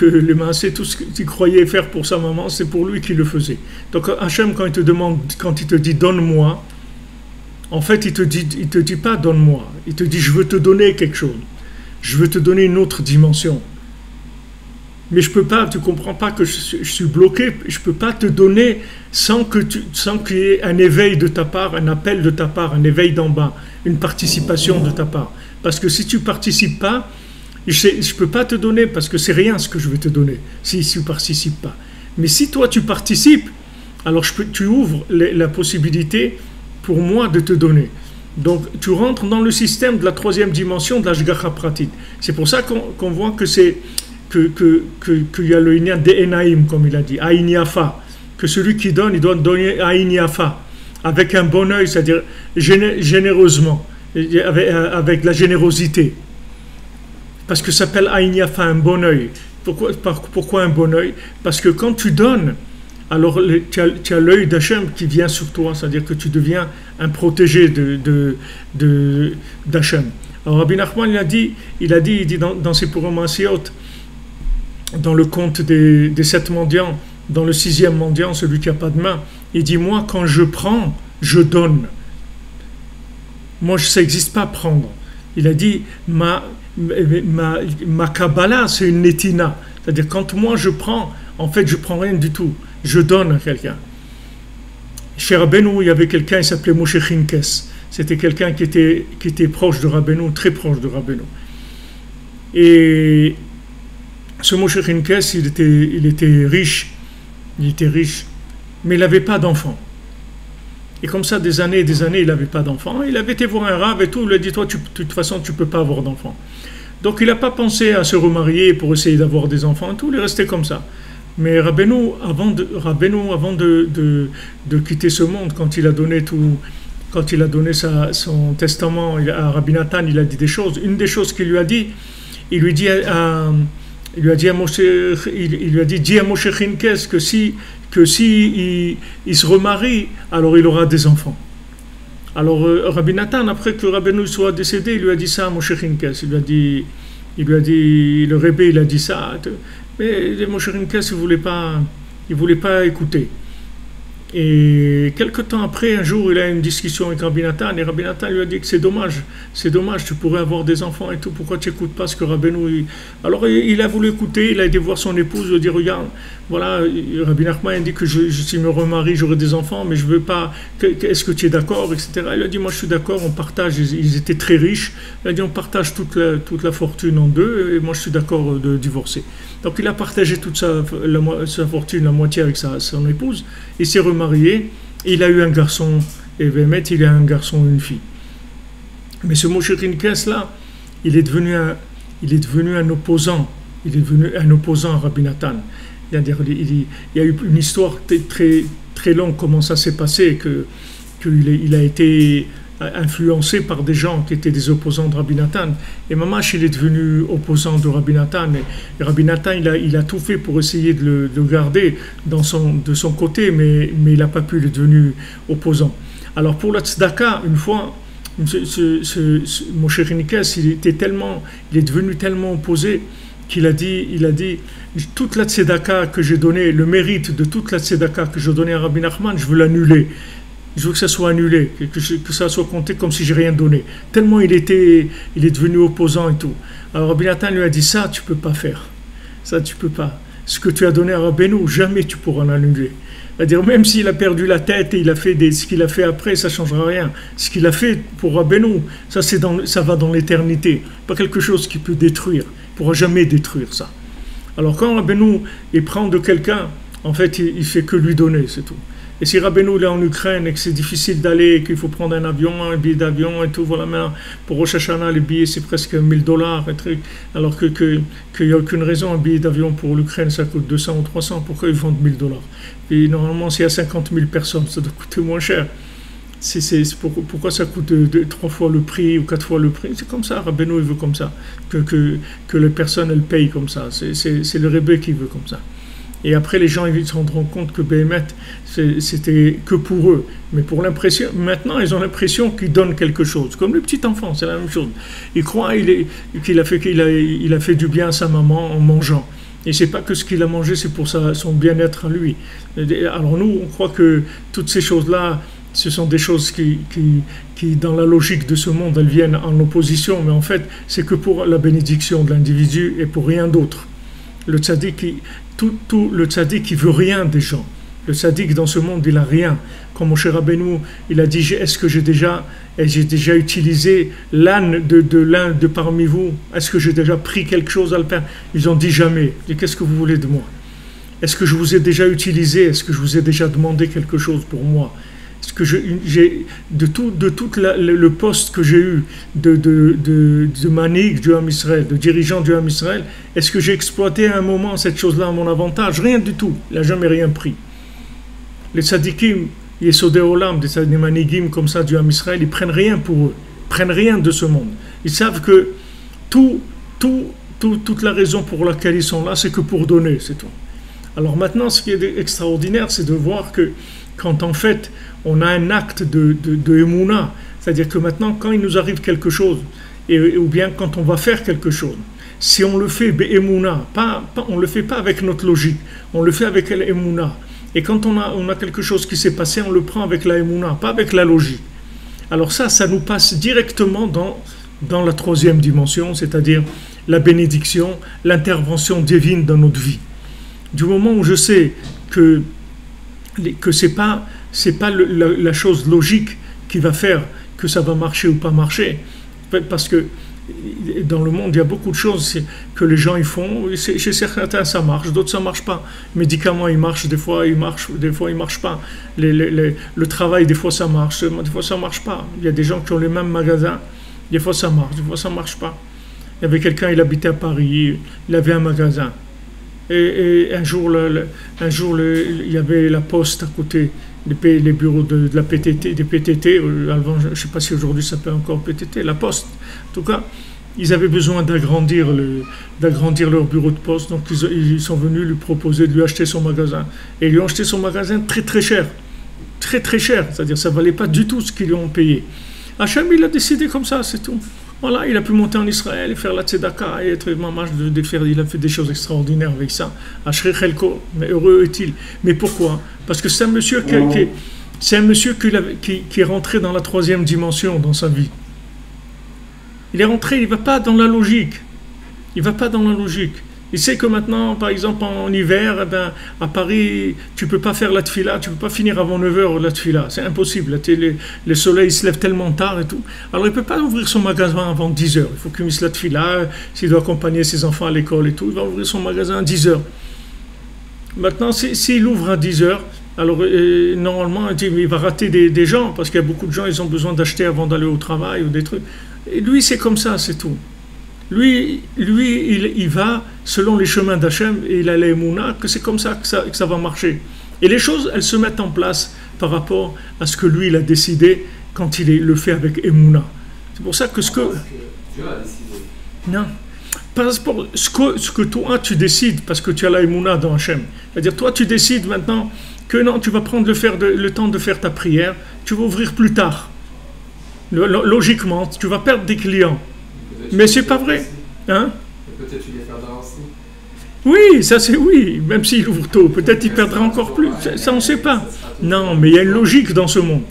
les mains, c'est tout ce qu'il croyait faire pour sa maman, c'est pour lui qu'il le faisait. Donc Hachem, quand il te dit donne-moi, en fait, il te dit pas donne-moi. Il te dit je veux te donner quelque chose. Je veux te donner une autre dimension. Mais je peux pas, tu comprends pas que je suis bloqué. Je peux pas te donner sans qu'il y ait un éveil de ta part, un appel de ta part, un éveil d'en bas, une participation de ta part. Parce que si tu participes pas, je peux pas te donner parce que c'est rien ce que je vais te donner si tu participes pas. Mais si toi tu participes, alors tu ouvres la possibilité pour moi de te donner. Donc tu rentres dans le système de la troisième dimension de l'Ashgacha Pratit. C'est pour ça qu'on voit que c'est qu'il y a le Inyan d'Enaïm, comme il a dit, Aïn Yafa, que celui qui donne, il doit donner Aïn Yafa, avec un bon œil, c'est-à-dire généreusement, avec la générosité. Parce que ça s'appelle Aïn Yafa, un bon œil. Pourquoi un bon œil? Parce que quand tu donnes, alors tu as l'œil d'Hachem qui vient sur toi, c'est-à-dire que tu deviens un protégé d'Hachem. Alors Rabbi Nachman il dit dans ses Purim-Asiot, dans le conte des 7 mendiants, dans le 6e mendiant, celui qui n'a pas de main, il dit moi quand je prends, je donne. Moi ça n'existe pas prendre. Il a dit ma Kabbalah c'est une netina, c'est-à-dire quand moi je prends, en fait je prends rien du tout. Je donne à quelqu'un. Chez Rabbeinu, il y avait quelqu'un, il s'appelait Moshe Chinkes. C'était quelqu'un qui était proche de Rabbeinu, très proche de Rabbeinu. Et ce Moshe Chinkes, il était riche, mais il n'avait pas d'enfant. Et comme ça, des années et des années, il n'avait pas d'enfant. Il avait été voir un rave et tout, il lui a dit, toi, de toute façon, tu ne peux pas avoir d'enfant. Donc il n'a pas pensé à se remarier pour essayer d'avoir des enfants et tout, il est resté comme ça. Mais Rabbeinu, avant de quitter ce monde, quand il a donné son testament à Rabbi Nathan, il a dit des choses. Une des choses qu'il lui a dit, il lui a dit, dis à Moshe Chinkes que si il se remarie, alors il aura des enfants. Alors Rabbi Nathan, après que Rabbeinu soit décédé, il lui a dit ça à Moshe Chinkes. Il lui a dit, le Rebbe, il a dit ça. Mais Moshe Chinkes, il voulait pas écouter. Et quelques temps après, un jour, il a une discussion avec Rabbi Nathan, et Rabbi Nathan lui a dit que c'est dommage, tu pourrais avoir des enfants et tout, pourquoi tu n'écoutes pas ce que Rabbeinu... Alors il a voulu écouter, il a été voir son épouse, il a dit, regarde, voilà, Rabbi Nachman dit que si je me remarie, j'aurai des enfants, mais je veux pas, est-ce que tu es d'accord, etc. Il a dit, moi je suis d'accord, on partage, ils étaient très riches, il a dit, on partage toute la fortune en deux, et moi je suis d'accord de divorcer. Donc il a partagé toute sa fortune, la moitié avec son épouse, il s'est remarié, et il a eu un garçon, et Bémet, il a un garçon et une fille. Mais ce Moshe Rinkes là, il est devenu un opposant, à Rabbi Nathan. Il y a eu une histoire très, très longue, comment ça s'est passé, qu'il a été influencé par des gens qui étaient des opposants de Rabbi Nathan. Et Mamash, il est devenu opposant de Rabbi Nathan. Et Rabbi Nathan, il a tout fait pour essayer de le garder de son côté, mais il n'a pas pu, il est devenu opposant. Alors pour la tzedaka, une fois, Moshe Rinkes, il est devenu tellement opposé qu'il a dit, toute la tzedaka que j'ai donnée, le mérite de toute la tzedaka que j'ai donnée à Rabbi Nachman, je veux l'annuler. Je veux que ça soit annulé, que ça soit compté comme si j'ai rien donné. Tellement il est devenu opposant et tout. Alors Rabbi Nathan lui a dit, ça tu peux pas faire. Ça tu peux pas. Ce que tu as donné à Rabbeinu, jamais tu pourras l'annuler. C'est-à-dire même s'il a perdu la tête et il a fait ce qu'il a fait après, ça ne changera rien. Ce qu'il a fait pour Rabbeinu, ça va dans l'éternité. Pas quelque chose qui peut détruire. Il ne pourra jamais détruire ça. Alors quand Rabbeinu il prend de quelqu'un, en fait il fait que lui donner, c'est tout. Et si Rabbeinu est en Ukraine et que c'est difficile d'aller, qu'il faut prendre un avion, un billet d'avion et tout, voilà, mais pour Rosh Hashanah, les billets c'est presque $1000, alors qu'il n'y a aucune raison, un billet d'avion pour l'Ukraine ça coûte 200 ou 300, pourquoi ils vendent $1000? Et normalement, s'il y a 50 000 personnes, ça doit coûter moins cher. Pourquoi ça coûte 3 fois le prix ou 4 fois le prix? C'est comme ça, Rabbeinu il veut comme ça, que les personnes elles payent comme ça, c'est le Rebbe qui veut comme ça. Et après, les gens ils se rendront compte que Béhémet, c'était que pour eux. Mais pour l'impression, maintenant, ils ont l'impression qu'ils donnent quelque chose. Comme le petit enfant, c'est la même chose. Il croit qu'il a fait du bien à sa maman en mangeant. Et c'est pas que ce qu'il a mangé, c'est pour son bien-être à lui. Alors nous, on croit que toutes ces choses-là, ce sont des choses qui, dans la logique de ce monde, elles viennent en opposition. Mais en fait, c'est que pour la bénédiction de l'individu et pour rien d'autre. Le tzaddik, le tzaddik, il veut rien des gens. Le tzaddik, dans ce monde, il a rien. Comme Moshe Rabbeinu, il a dit, est-ce que j'ai déjà utilisé l'âne de l'un de parmi vous? Est-ce que j'ai déjà pris quelque chose à le faire? Ils ont dit jamais. Et qu'est-ce que vous voulez de moi? Est-ce que je vous ai déjà utilisé? Est-ce que je vous ai déjà demandé quelque chose pour moi? Est-ce que de tout le poste que j'ai eu de manik du Ham Israël, de dirigeant du Ham Israël, est-ce que j'ai exploité à un moment cette chose-là à mon avantage? Rien du tout. Il n'a jamais rien pris. Les tzadikim, Yesodei Olam, des manigim comme ça du Ham Israël, ils prennent rien pour eux. Ils prennent rien de ce monde. Ils savent que toute la raison pour laquelle ils sont là, c'est que pour donner, c'est tout. Alors maintenant, ce qui est extraordinaire, c'est de voir que quand en fait, on a un acte de émouna, c'est-à-dire que maintenant, quand il nous arrive quelque chose, ou bien quand on va faire quelque chose, si on le fait émouna, on ne le fait pas avec notre logique, on le fait avec l'émouna. Et quand on a quelque chose qui s'est passé, on le prend avec la émouna, pas avec la logique. Alors ça nous passe directement dans la troisième dimension, c'est-à-dire la bénédiction, l'intervention divine dans notre vie. Du moment où je sais que c'est pas la chose logique qui va faire que ça va marcher ou pas marcher, parce que dans le monde il y a beaucoup de choses que les gens ils font, chez certains ça marche, d'autres ça marche pas. Les médicaments ils marchent, des fois ils marchent pas. Le travail des fois ça marche, des fois ça marche pas. Il y a des gens qui ont les mêmes magasins, des fois ça marche, des fois ça marche pas. Il y avait quelqu'un, il habitait à Paris, il avait un magasin. Et un jour, il y avait la poste à côté, les bureaux de la PTT, des PTT. Avant, je ne sais pas si aujourd'hui ça s'appelle encore PTT, la poste. En tout cas, ils avaient besoin d'agrandir leur bureau de poste. Donc, ils sont venus lui proposer de lui acheter son magasin. Et ils lui ont acheté son magasin très, très cher. Très, très cher. C'est-à-dire, ça ne valait pas du tout ce qu'ils lui ont payé. Hachem, il a décidé comme ça, c'est tout. Voilà, il a pu monter en Israël et faire la tzedaka et être mamash il a fait des choses extraordinaires avec ça. Ashrei chelko, mais heureux est-il. Mais pourquoi? Parce que c'est un monsieur qui est rentré dans la troisième dimension dans sa vie. Il est rentré, il ne va pas dans la logique. Il ne va pas dans la logique. Il sait que maintenant, par exemple, en hiver, eh ben, à Paris, tu ne peux pas faire la tfila, tu ne peux pas finir avant 9 h la tfila. C'est impossible. Le soleil se lève tellement tard et tout. Alors, il ne peut pas ouvrir son magasin avant 10 h. Il faut qu'il misse la tfila, s'il doit accompagner ses enfants à l'école et tout, il va ouvrir son magasin à 10 h. Maintenant, s'il ouvre à 10 h, alors normalement, il va rater des gens, parce qu'il y a beaucoup de gens, ils ont besoin d'acheter avant d'aller au travail ou des trucs. Et lui, c'est comme ça, c'est tout. Lui, il va selon les chemins d'Hachem et il a l'émouna que c'est comme ça que ça va marcher. Et les choses, elles se mettent en place par rapport à ce que lui, il a décidé quand il le fait avec émouna. C'est pour ça que ce que... Dieu a décidé. Non. Par rapport à ce que toi, tu décides, parce que tu as la émouna dans Hachem. C'est-à-dire, toi, tu décides maintenant que non, tu vas prendre le temps de faire ta prière, tu vas ouvrir plus tard. Logiquement, tu vas perdre des clients. Mais c'est pas vrai. Hein? Peut-être tu les perdras aussi. Oui, ça c'est oui. Même s'il ouvre tôt, peut-être il perdra encore plus. Ça on ne sait pas. Non, mais il y a une logique dans ce monde.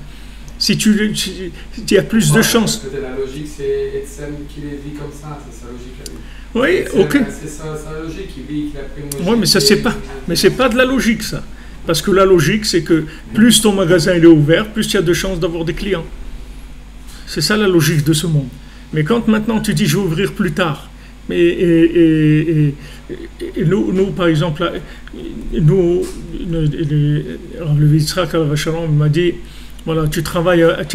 Si il y a plus de chances. Peut-être la logique, c'est Edsem qui les vit comme ça. C'est sa logique à lui. Oui, ok. C'est sa logique. Il a pris une logique. Oui, mais ça c'est pas. Mais c'est pas de la logique ça. Parce que la logique, c'est que plus ton magasin il est ouvert, plus il y a de chances d'avoir des clients. C'est ça la logique de ce monde. Mais quand maintenant tu dis je vais ouvrir plus tard, et nous, par exemple, le Yitzhak Al-Vachalom m'a dit, voilà, tu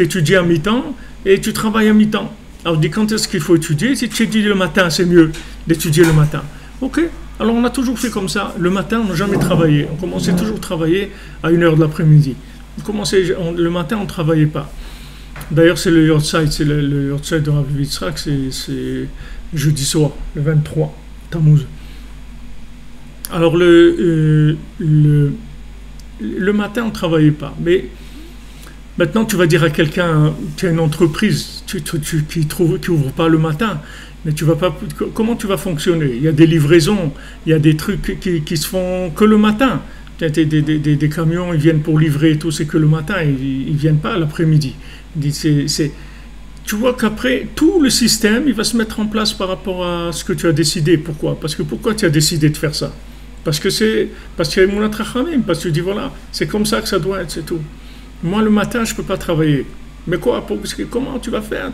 étudies à mi-temps et tu travailles à mi-temps. Alors je dis quand est-ce qu'il faut étudier? Si tu étudies le matin, c'est mieux d'étudier le matin. Ok, alors on a toujours fait comme ça. Le matin, on n'a jamais travaillé. On commençait toujours à travailler à 1 h de l'après-midi. Le matin, on ne travaillait pas. D'ailleurs, c'est le Yortzeit, c'est le Yortzeit de Rav Yitzhak, c'est jeudi soir, le 23, Tammuz. Alors, le matin, on ne travaillait pas. Mais maintenant, tu vas dire à quelqu'un, tu as une entreprise qui n'ouvre pas le matin, mais tu vas pas, comment tu vas fonctionner? Il y a des livraisons, il y a des trucs qui se font que le matin. Des camions, ils viennent pour livrer et tout, c'est que le matin, ils ne viennent pas l'après-midi. Tu vois qu'après, tout le système, il va se mettre en place par rapport à ce que tu as décidé. Pourquoi? Parce que pourquoi tu as décidé de faire ça? Parce qu'il y a Emunat Rachamim, parce que tu dis, voilà, c'est comme ça que ça doit être, c'est tout. Moi, le matin, je ne peux pas travailler. Mais quoi? Comment tu vas faire?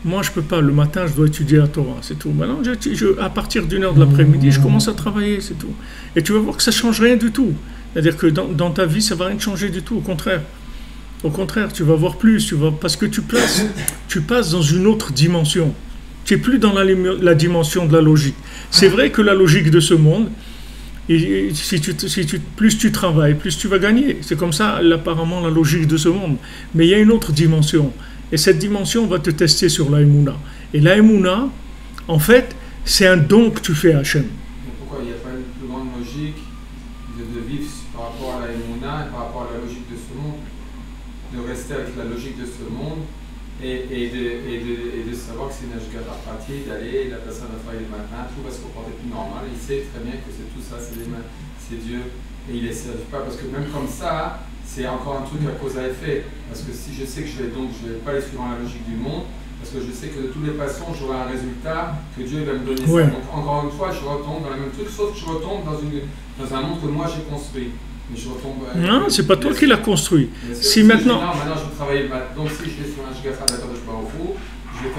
Moi, je ne peux pas. Le matin, je dois étudier la Torah, c'est tout. Maintenant, à partir d'1 h de l'après-midi, je commence à travailler, c'est tout. Et tu vas voir que ça ne change rien du tout. C'est-à-dire que dans ta vie, ça ne va rien changer du tout, au contraire. Au contraire, tu vas voir plus, parce que tu passes dans une autre dimension. Tu n'es plus dans la dimension de la logique. C'est vrai que la logique de ce monde, et plus tu travailles, plus tu vas gagner. C'est comme ça, apparemment, la logique de ce monde. Mais il y a une autre dimension. Et cette dimension va te tester sur la Emouna. Et la Emouna, en fait, c'est un don que tu fais à Hachem. Pourquoi il n'y a pas une plus grande logique de vivre par rapport à la Emouna et par rapport à la logique de ce monde? De rester avec la logique de ce monde et de savoir que c'est une ashgata pratique, d'aller, la personne va travailler le matin, tout va se comporter plus normal. Il sait très bien que c'est tout ça, c'est Dieu, et il ne les serve pas, parce que même comme ça, c'est encore un truc à cause à effet. Parce que si je sais que je vais pas aller suivant la logique du monde, parce que je sais que de toutes les façons, j'aurai un résultat, que Dieu va me donner ça. Donc encore une fois, je retombe dans le même truc, sauf que je retombe dans un monde que moi j'ai construit. Non, c'est pas toi qui l'as construit. Si maintenant. Maintenant, je travaille. Donc, si je vais sur un gigafa d'accord, je pars au four.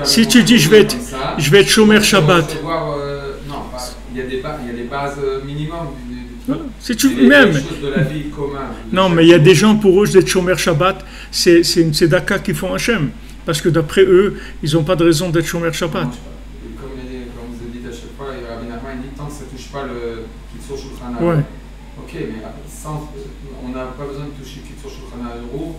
Si tu dis je vais être chômeur Shabbat. Non, il y a des bases minimum. Si tu même. Non, mais il y a des gens pour eux d'être chômeur Shabbat, c'est une tzedaka qu'ils font Hachem. Parce que d'après eux, ils n'ont pas de raison d'être chômeur Shabbat. Comme vous avez dit à chaque fois, Rabbi Nachman dit tant que ça ne touche pas le Kitzur Shulchan Aruch. Ouais. Ok, mais on n'a pas besoin de toucher Kitzur Shulchan Aruch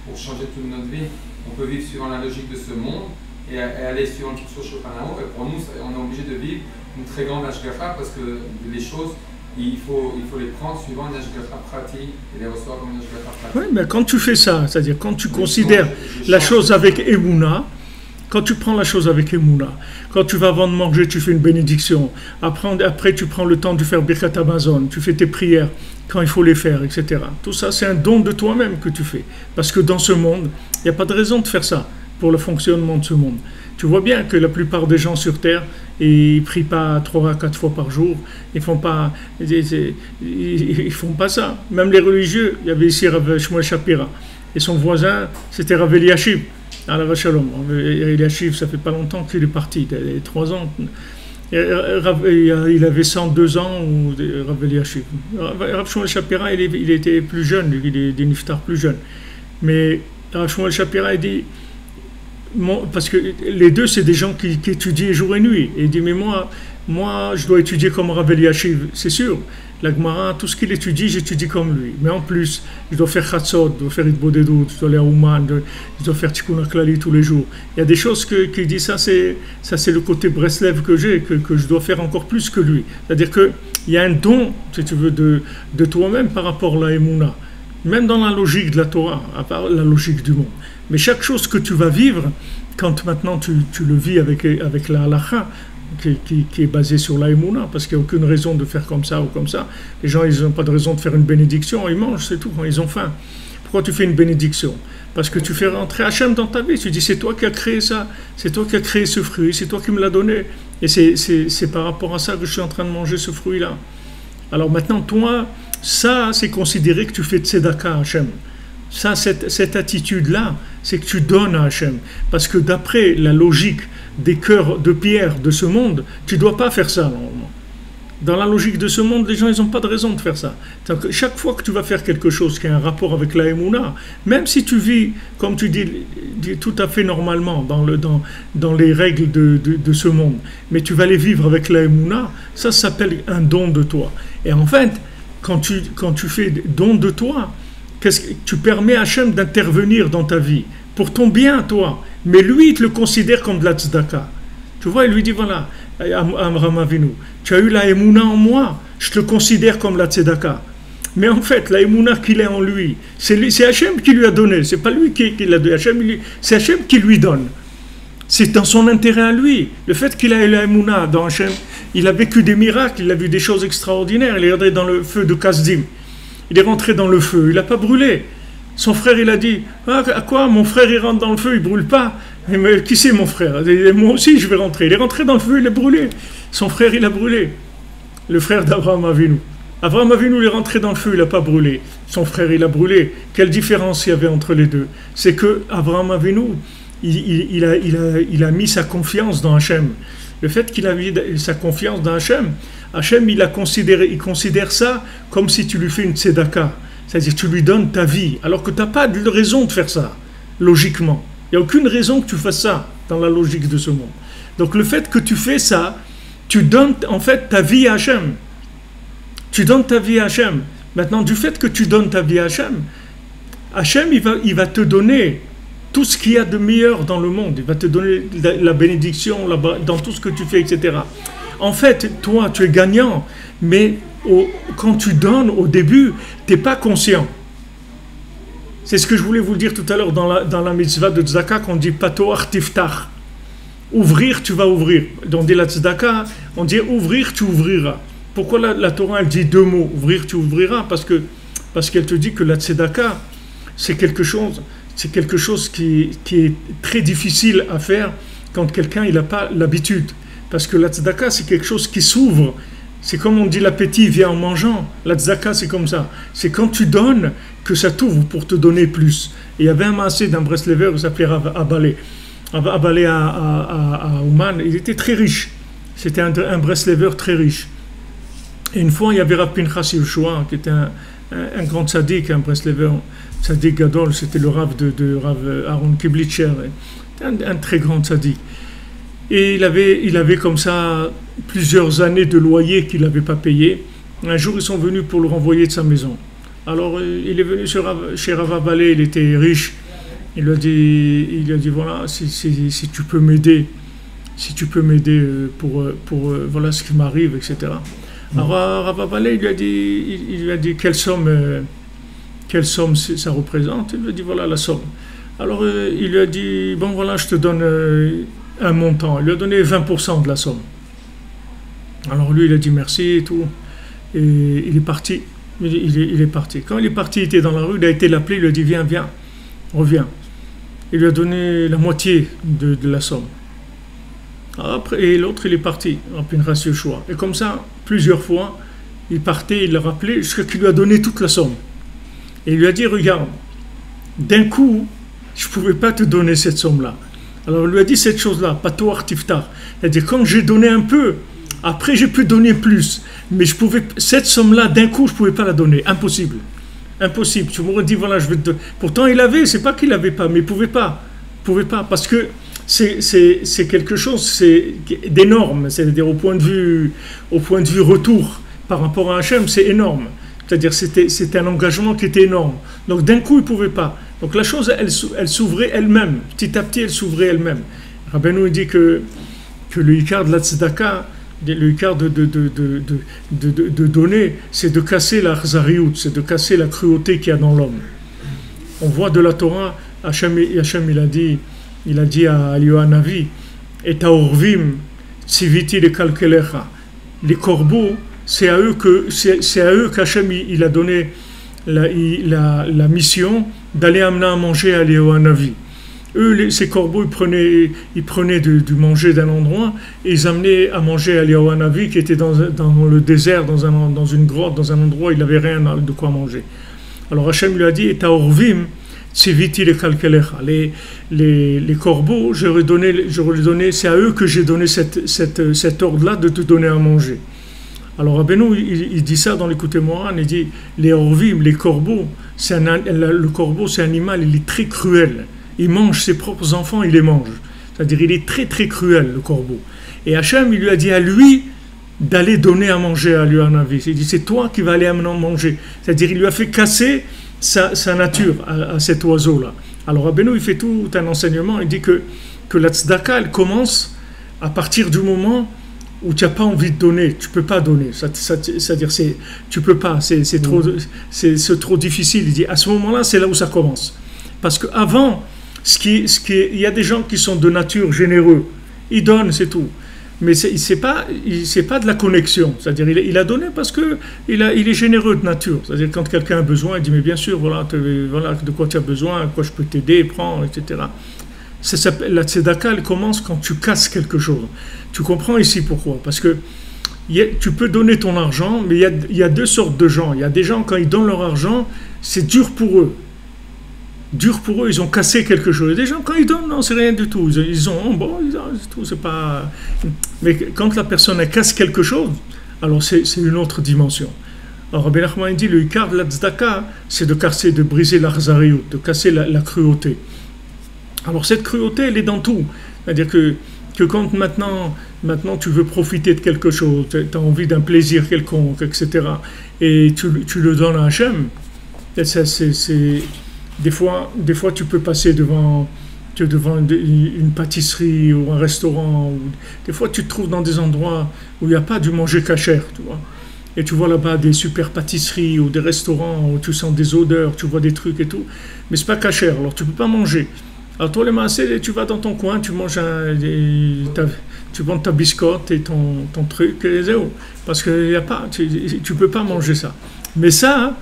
pour changer toute notre vie. On peut vivre suivant la logique de ce monde et aller suivant Kitzur Shulchan Aruch. Et pour nous, on est obligé de vivre une très grande ashgacha parce que les choses, il faut les prendre suivant une ashgacha pratique et les recevoir comme une ashgacha pratique. Oui, mais quand tu fais ça, c'est-à-dire quand tu considères la chose avec Emouna, Quand tu prends la chose avec Emouna, quand tu vas avant de manger, tu fais une bénédiction. Après tu prends le temps de faire Birkat Amazon, tu fais tes prières quand il faut les faire, etc. Tout ça, c'est un don de toi-même que tu fais. Parce que dans ce monde, il n'y a pas de raison de faire ça pour le fonctionnement de ce monde. Tu vois bien que la plupart des gens sur Terre, ils prient pas 3 à 4 fois par jour. Ils font pas ça. Même les religieux, il y avait ici Rav Shmuel Shapira. Et son voisin, c'était Rav Eliashiv. Alors, Shalom. Eliashiv, ça fait pas longtemps qu'il est parti, il y a 3 ans. Il avait 102 ans, Rav Eliashiv. Rav Shmuel Shapira, il était plus jeune, il est des niftar plus jeune. Mais Rav Shmuel Shapira, il dit, parce que les deux, c'est des gens qui étudient jour et nuit. Et il dit, mais moi, je dois étudier comme Rav Eliashiv, c'est sûr. La Gemara, tout ce qu'il étudie, j'étudie comme lui. Mais en plus, je dois faire Chatzot, je dois faire Itbodedut, je dois aller à Ouman, je dois faire Tikkun HaKlali tous les jours. Il y a des choses qu'il dit, ça c'est le côté Breslev que j'ai, que je dois faire encore plus que lui. C'est-à-dire qu'il y a un don, si tu veux, de toi-même par rapport à la Emouna. Même dans la logique de la Torah, à part la logique du monde. Mais chaque chose que tu vas vivre, quand maintenant tu le vis avec la halacha, qui est basée sur la Emouna, parce qu'il n'y a aucune raison de faire comme ça ou comme ça. Les gens, ils n'ont pas de raison de faire une bénédiction, ils mangent, c'est tout, quand ils ont faim. Pourquoi tu fais une bénédiction? Parce que tu fais rentrer Hachem dans ta vie. Tu dis, c'est toi qui as créé ça, c'est toi qui as créé ce fruit, c'est toi qui me l'as donné. Et c'est par rapport à ça que je suis en train de manger ce fruit-là. Alors maintenant, toi, ça, c'est considéré que tu fais tzedaka à Hachem. Ça, cette attitude-là, c'est que tu donnes à Hachem. Parce que d'après la logique des cœurs de pierre de ce monde, tu ne dois pas faire ça, normalement. Dans la logique de ce monde, les gens, ils n'ont pas de raison de faire ça. Donc, chaque fois que tu vas faire quelque chose qui a un rapport avec la Emouna, même si tu vis, comme tu dis tout à fait normalement, dans les règles de ce monde, mais tu vas les vivre avec la Emouna, ça s'appelle un don de toi. Et en fait, quand tu fais don de toi, tu permets à Hachem d'intervenir dans ta vie, pour ton bien, toi. Mais lui, il te le considère comme de la tzedaka. Tu vois, il lui dit, voilà, Amram Avinu, tu as eu la Emouna en moi, je te le considère comme la tzedaka. Mais en fait, la Emouna qu'il est en lui, c'est Hachem qui lui a donné, c'est pas lui qui l'a donné, c'est Hachem qui lui donne. C'est dans son intérêt à lui. Le fait qu'il a eu la Emouna dans Hachem, il a vécu des miracles, il a vu des choses extraordinaires, il est rentré dans le feu de Kasdim. Il est rentré dans le feu, il n'a pas brûlé. Son frère, il a dit, à quoi mon frère, il rentre dans le feu, il ne brûle pas. Mais qui c'est mon frère? Et moi aussi, je vais rentrer. Il est rentré dans le feu, il est brûlé. Son frère, il a brûlé. Le frère d'Abraham Avinu. Abraham Avinu, il est rentré dans le feu, il n'a pas brûlé. Son frère, il a brûlé. Quelle différence il y avait entre les deux? C'est que Abraham Avinu, il a mis sa confiance dans Hachem. Le fait qu'il a mis sa confiance dans Hachem, Hachem, il considère ça comme si tu lui fais une tzedaka. C'est-à-dire tu lui donnes ta vie, alors que tu n'as pas de raison de faire ça, logiquement. Il n'y a aucune raison que tu fasses ça dans la logique de ce monde. Donc le fait que tu fais ça, tu donnes en fait ta vie à Hachem. Tu donnes ta vie à Hachem. Maintenant, du fait que tu donnes ta vie à Hachem, Hachem, il va te donner tout ce qu'il y a de meilleur dans le monde. Il va te donner la bénédiction dans tout ce que tu fais, etc. En fait, toi, tu es gagnant, mais quand tu donnes au début, tu n'es pas conscient. C'est ce que je voulais vous dire tout à l'heure dans la mitzvah de tzedaka, qu'on dit patoar tiftach. Ouvrir, tu vas ouvrir. On dit la tzedaka, on dit ouvrir, tu ouvriras. Pourquoi la Torah, elle dit 2 mots, ouvrir, tu ouvriras? Parce qu'elle te dit que la tzedaka, c'est quelque chose qui est très difficile à faire quand quelqu'un n'a pas l'habitude. Parce que la tzedaka, c'est quelque chose qui s'ouvre. C'est comme on dit, l'appétit vient en mangeant. La tzedaka, c'est comme ça. C'est quand tu donnes que ça t'ouvre pour te donner plus. Et il y avait un maasé d'un Breslever qui s'appelait Abalé. Abalé à Ouman, il était très riche. C'était un Breslever très riche. Et une fois, il y avait Rav Pinchas Yehoshua, qui était un grand tzaddik, un Breslever, tzaddik gadol, c'était le Rav de Rav Aaron Kiblitcher, un très grand tzaddik. Et il avait comme ça plusieurs années de loyer qu'il n'avait pas payé. Un jour, ils sont venus pour le renvoyer de sa maison. Alors, il est venu chez Rav Abalé, il était riche. Il lui a dit voilà, si tu peux m'aider, pour voilà ce qui m'arrive, etc. Alors, Rav Abalé, il lui a dit quelle somme ça représente. Il lui a dit voilà la somme. Alors il lui a dit, bon voilà, je te donne un montant. Il lui a donné 20% de la somme. Alors lui, il a dit merci et tout. Et il est parti. Il est parti. Quand il est parti, il était dans la rue, il a été l'appelé, il lui a dit, viens, viens, reviens. Il lui a donné la moitié de la somme. Après, et l'autre, il est parti, après une ratio choix. Et comme ça, plusieurs fois, il partait, il l'a rappelé, jusqu'à qu'il lui a donné toute la somme. Et il lui a dit, regarde, d'un coup, je ne pouvais pas te donner cette somme-là. Alors il lui a dit cette chose-là, patoar tiftar. C'est-à-dire, quand j'ai donné un peu, après j'ai pu donner plus. Mais je pouvais, cette somme-là, d'un coup, je ne pouvais pas la donner. Impossible. Impossible. Tu m'aurais dit, voilà, je vais te donner. Pourtant, il avait, c'est pas qu'il n'avait pas, mais il ne pouvait pas. Il pouvait pas, parce que c'est quelque chose d'énorme. C'est-à-dire, au point de vue retour par rapport à Hachem, c'est énorme. C'est-à-dire, c'était un engagement qui était énorme. Donc, d'un coup, il ne pouvait pas. Donc, la chose, elle s'ouvrait elle-même. Petit à petit, elle s'ouvrait elle-même. Rabbeinu dit que le Ikar de la Tzedaka, le Ikar de donner, c'est de casser la Chazariout, c'est de casser la cruauté qu'il y a dans l'homme. On voit de la Torah, Hachem il a dit à Yohanavi, et Taorvim, Tziviti le Kalkelecha. Les corbeaux, c'est à eux qu'Hachem il a donné la mission d'aller amener à manger à Yohanavi. Eux, ces corbeaux, ils prenaient du manger d'un endroit et ils amenaient à manger à Yohanavi qui était dans le désert, dans une grotte, dans un endroit où il n'avait rien de quoi manger. Alors Hachem lui a dit, et Taorvim, Tziviti le Kalkelecha. Les corbeaux, je leur ai donné, c'est à eux que j'ai donné cet ordre-là de te donner à manger. Alors Rabbeinu, il dit ça dans l'Écoute Moran, il dit, les Orvim, les corbeaux, le corbeau c'est un animal, il est très cruel. Il mange ses propres enfants, il les mange. C'est-à-dire, il est très très cruel, le corbeau. Et Hachem, il lui a dit à lui d'aller donner à manger à Yohanavi. Il dit, c'est toi qui vas aller amener à manger. C'est-à-dire, il lui a fait casser sa nature à cet oiseau-là. Alors Rabbeinu, il fait tout un enseignement, il dit que la tzedaka, elle commence à partir du moment où tu n'as pas envie de donner, tu ne peux pas donner. C'est-à-dire, tu ne peux pas, c'est trop difficile. Il dit, à ce moment-là, c'est là où ça commence. Parce qu'avant, il y a des gens qui sont de nature généreux, ils donnent, c'est tout. Mais c'est pas de la connexion. C'est-à-dire, il a donné parce qu'il est généreux de nature. C'est-à-dire, quand quelqu'un a besoin, il dit, mais bien sûr, voilà de quoi tu as besoin, quoi je peux t'aider, prends, etc. La tzedaka, elle commence quand tu casses quelque chose. Tu comprends ici pourquoi? Parce que tu peux donner ton argent, mais il y a deux sortes de gens. Il y a des gens, quand ils donnent leur argent, c'est dur pour eux. Ils ont cassé quelque chose. Des gens, quand ils donnent, non, c'est rien du tout. C'est pas. Mais quand la personne elle casse quelque chose, alors c'est une autre dimension. Alors Rabbi Nachman dit, le Ikar de la Tzedaka, c'est de briser la Chazariout, de casser la cruauté. Alors cette cruauté, elle est dans tout. C'est-à-dire que quand maintenant tu veux profiter de quelque chose, tu as envie d'un plaisir quelconque, etc., et tu le donnes à Hachem, Des fois, tu peux passer devant une pâtisserie ou un restaurant. Des fois, tu te trouves dans des endroits où il n'y a pas du manger cachère, tu vois. Et tu vois là-bas des super pâtisseries ou des restaurants où tu sens des odeurs, tu vois des trucs et tout. Mais c'est pas cachère, alors tu peux pas manger. Alors toi, les massés, tu vas dans ton coin, tu manges tu prends ta biscotte et ton truc, et zéro. Parce que tu peux pas manger ça. Mais ça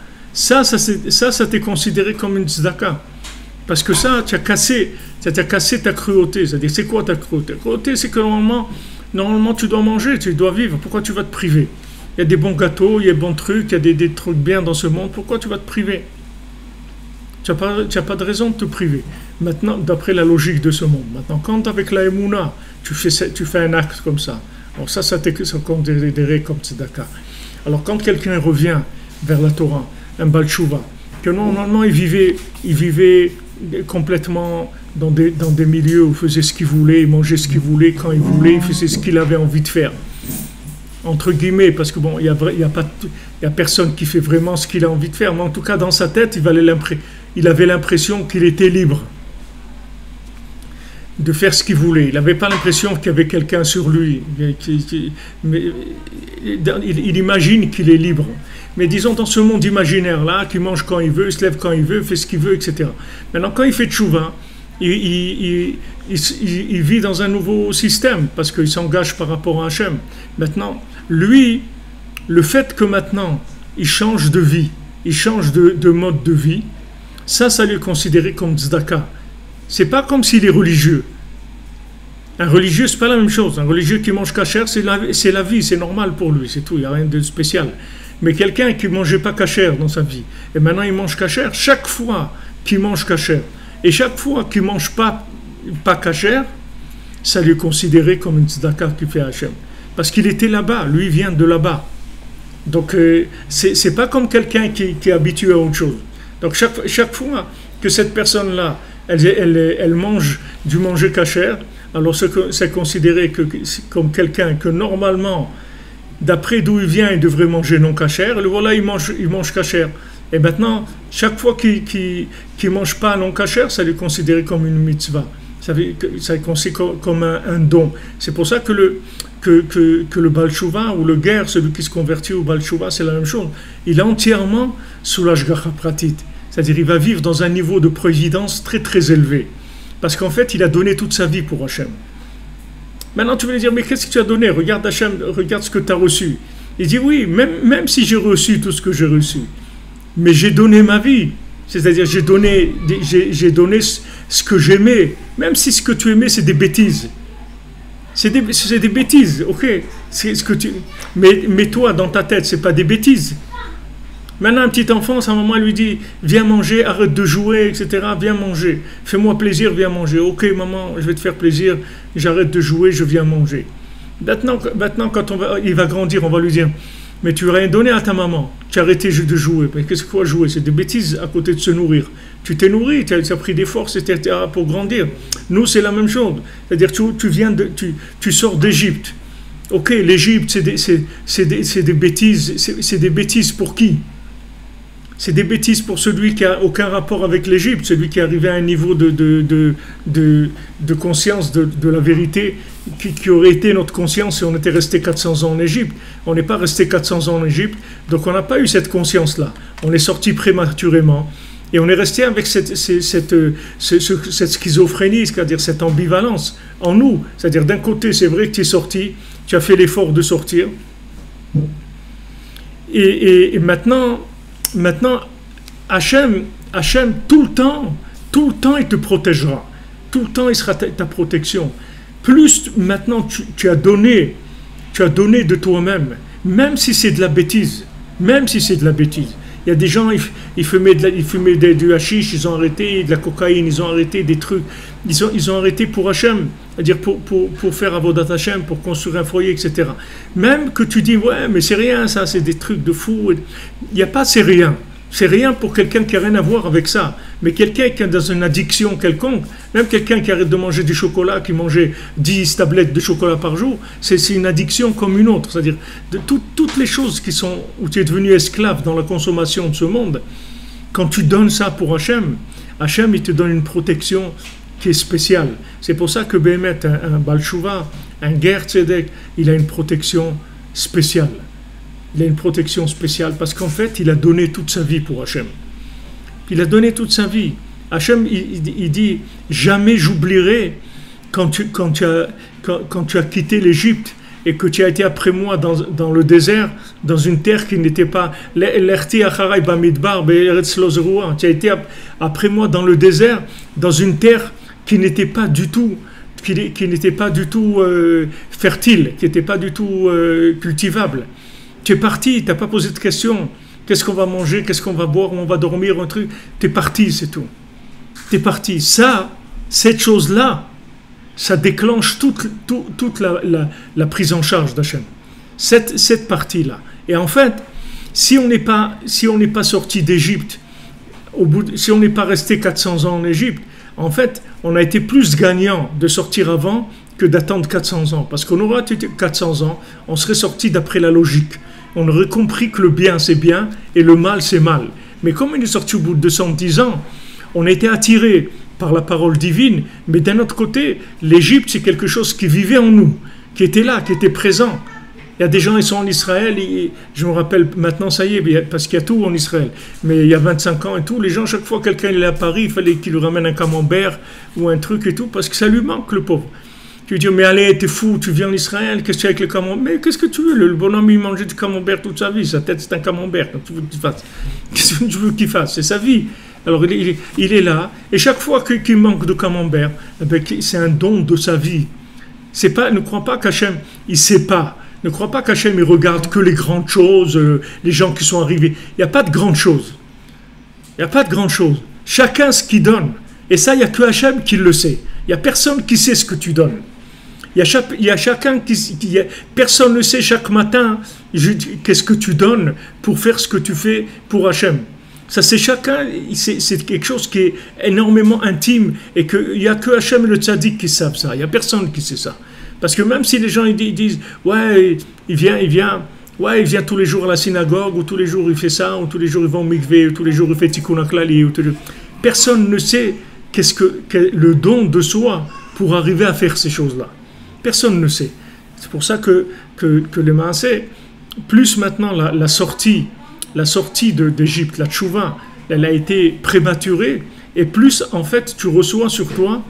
t'est considéré comme une tzedaka. Parce que ça t'a cassé ta cruauté. C'est-à-dire, c'est quoi ta cruauté? La cruauté, c'est que normalement, tu dois manger, tu dois vivre. Pourquoi tu vas te priver? Il y a des bons gâteaux, il y a des bons trucs, il y a des trucs bien dans ce monde. Pourquoi tu vas te priver? Tu n'as pas de raison de te priver. Maintenant, d'après la logique de ce monde. Maintenant, quand avec la Emouna, tu fais un acte comme ça, alors ça t'est considéré comme tzedaka. Alors, quand quelqu'un revient vers la Torah, un Baal Tshuva, que normalement il vivait complètement dans des milieux où il faisait ce qu'il voulait, il mangeait ce qu'il voulait, quand il voulait, il faisait ce qu'il avait envie de faire. Entre guillemets, parce que bon, il y a personne qui fait vraiment ce qu'il a envie de faire, mais en tout cas dans sa tête, il avait l'impression qu'il était libre de faire ce qu'il voulait. Il n'avait pas l'impression qu'il y avait quelqu'un sur lui. Mais il imagine qu'il est libre. Mais disons dans ce monde imaginaire-là, qui mange quand il veut, il se lève quand il veut, fait ce qu'il veut, etc. Maintenant, quand il fait tchouva, il vit dans un nouveau système parce qu'il s'engage par rapport à Hachem. Maintenant, lui, le fait que maintenant il change de vie, il change de mode de vie, ça lui est considéré comme tzedaka. C'est pas comme s'il est religieux. Un religieux, c'est pas la même chose. Un religieux qui mange kasher, c'est la vie, c'est normal pour lui, c'est tout, il n'y a rien de spécial. Mais quelqu'un qui ne mangeait pas kasher dans sa vie, et maintenant il mange kasher, chaque fois qu'il mange kasher, et chaque fois qu'il ne mange pas kasher, ça lui est considéré comme une tzedaka qui fait Hachem. Parce qu'il était là-bas, lui il vient de là-bas. Donc c'est pas comme quelqu'un qui est habitué à autre chose. Donc chaque fois que cette personne-là, elle mange du manger kasher, alors c'est considéré comme quelqu'un que normalement, d'après d'où il vient, il devrait manger non kasher. Le voilà, il mange kasher. Et maintenant, chaque fois qu'il ne mange pas non kasher, ça lui est considéré comme une mitzvah. Ça est considéré comme un don. C'est pour ça que le Baal Tshuva ou le guerre, celui qui se convertit au Baal Tshuva, c'est la même chose. Il est entièrement sous l'ashgacha pratit. C'est-à-dire il va vivre dans un niveau de providence très très élevé. Parce qu'en fait, il a donné toute sa vie pour Hachem. Maintenant, tu vas lui dire, mais qu'est-ce que tu as donné? Regarde Hachem, regarde ce que tu as reçu. Il dit, oui, même si j'ai reçu tout ce que j'ai reçu, mais j'ai donné ma vie. C'est-à-dire, j'ai donné ce que j'aimais, même si ce que tu aimais, c'est des bêtises. C'est des bêtises, ok. Mais toi, dans ta tête, c'est pas des bêtises. Maintenant, un petit enfant, sa maman lui dit, viens manger, arrête de jouer, etc. Viens manger, fais-moi plaisir, viens manger. Ok, maman, je vais te faire plaisir, j'arrête de jouer, je viens manger. Maintenant quand il va grandir, on va lui dire, mais tu n'as rien donné à ta maman, tu as arrêté de jouer. Qu'est-ce qu'il faut jouer? C'est des bêtises à côté de se nourrir. Tu t'es nourri, tu as pris des forces, etc. pour grandir. Nous, c'est la même chose. C'est-à-dire, tu sors d'Égypte. Ok, l'Égypte, c'est des bêtises. C'est des bêtises pour qui? C'est des bêtises pour celui qui n'a aucun rapport avec l'Égypte, celui qui est arrivé à un niveau de conscience de la vérité qui aurait été notre conscience si on était resté 400 ans en Égypte. On n'est pas resté 400 ans en Égypte, donc on n'a pas eu cette conscience-là. On est sorti prématurément et on est resté avec cette schizophrénie, c'est-à-dire cette ambivalence en nous. C'est-à-dire d'un côté, c'est vrai que tu es sorti, tu as fait l'effort de sortir, et maintenant, Hachem, tout le temps, il te protégera. Tout le temps, il sera ta protection. Plus maintenant, tu as donné de toi-même, même si c'est de la bêtise. Il y a des gens, ils fumaient du hashish, ils ont arrêté, de la cocaïne, ils ont arrêté des trucs. Ils ont arrêté pour Hachem, c'est-à-dire pour faire Avodat Hachem, pour construire un foyer, etc. Même que tu dis, ouais, mais c'est rien, ça, c'est des trucs de fou. Il n'y a pas c'est rien. C'est rien pour quelqu'un qui n'a rien à voir avec ça. Mais quelqu'un qui est dans une addiction quelconque, même quelqu'un qui arrête de manger du chocolat, qui mangeait 10 tablettes de chocolat par jour, c'est une addiction comme une autre. C'est-à-dire, toutes les choses où tu es devenu esclave dans la consommation de ce monde, quand tu donnes ça pour Hachem, il te donne une protection qui est spéciale. C'est pour ça que Béhémet, un Baal Tshuva, un Ger Tzedek, il a une protection spéciale. Il a une protection spéciale parce qu'en fait, il a donné toute sa vie pour Hachem. Il a donné toute sa vie. Hachem, il dit, jamais j'oublierai quand tu as quitté l'Égypte et que tu as été après moi dans le désert, dans une terre qui n'était pas... Tu as été après moi dans le désert, dans une terre qui n'était pas du tout... qui n'était pas du tout fertile, qui n'était pas du tout cultivable. Tu es parti, tu n'as pas posé de questions. Qu'est-ce qu'on va manger, qu'est-ce qu'on va boire, où on va dormir, un truc. Tu es parti, c'est tout. Tu es parti. Cette chose-là, ça déclenche toute la prise en charge d'Hachem. Cette partie-là. Et en fait, si on n'est pas sorti d'Égypte, si on n'est pas resté 400 ans en Égypte, en fait, on a été plus gagnant de sortir avant que d'attendre 400 ans. Parce qu'on aurait été 400 ans, on serait sorti d'après la logique. On aurait compris que le bien c'est bien et le mal c'est mal. Mais comme on est sorti au bout de 210 ans, on a été attiré par la parole divine, mais d'un autre côté, l'Égypte c'est quelque chose qui vivait en nous, qui était là, qui était présent. Il y a des gens, ils sont en Israël, je me rappelle maintenant, ça y est, parce qu'il y a tout en Israël. Mais il y a 25 ans et tout, les gens, chaque fois que quelqu'un est à Paris, il fallait qu'il lui ramène un camembert ou un truc et tout, parce que ça lui manque, le pauvre. Tu lui dis, mais allez, t'es fou, tu viens en Israël, qu'est-ce que tu fais avec le camembert? Mais qu'est-ce que tu veux? Le bonhomme, il mangeait du camembert toute sa vie, sa tête, c'est un camembert. Qu'est-ce que tu veux qu'il fasse? Qu'est-ce que tu veux qu'il fasse? C'est sa vie. Alors, il est là, et chaque fois qu'il manque de camembert, eh bien, c'est un don de sa vie. C'est pas, ne crois pas qu'Hachem, il sait pas. Ne crois pas qu'Hachem, il regarde que les grandes choses, les gens qui sont arrivés. Il n'y a pas de grandes choses. Il n'y a pas de grandes choses. Chacun ce qu'il donne. Et ça, il n'y a que Hachem qui le sait. Il n'y a personne qui sait ce que tu donnes. Il y a chacun personne ne sait chaque matin qu'est-ce que tu donnes pour faire ce que tu fais pour Hachem. Ça, c'est chacun, c'est quelque chose qui est énormément intime et qu'il n'y a que Hachem et le tzaddik qui savent ça. Il n'y a personne qui sait ça. Parce que même si les gens ils disent ouais, il vient tous les jours à la synagogue, ou tous les jours il fait ça, ou tous les jours il va au mikvé, ou tous les jours il fait tikkun haklali, personne ne sait qu'est-ce que le don de soi pour arriver à faire ces choses-là. Personne ne sait. C'est pour ça que les Maaseh, plus maintenant la sortie d'Égypte, la tchouva, elle a été prématurée, et plus en fait tu reçois sur toi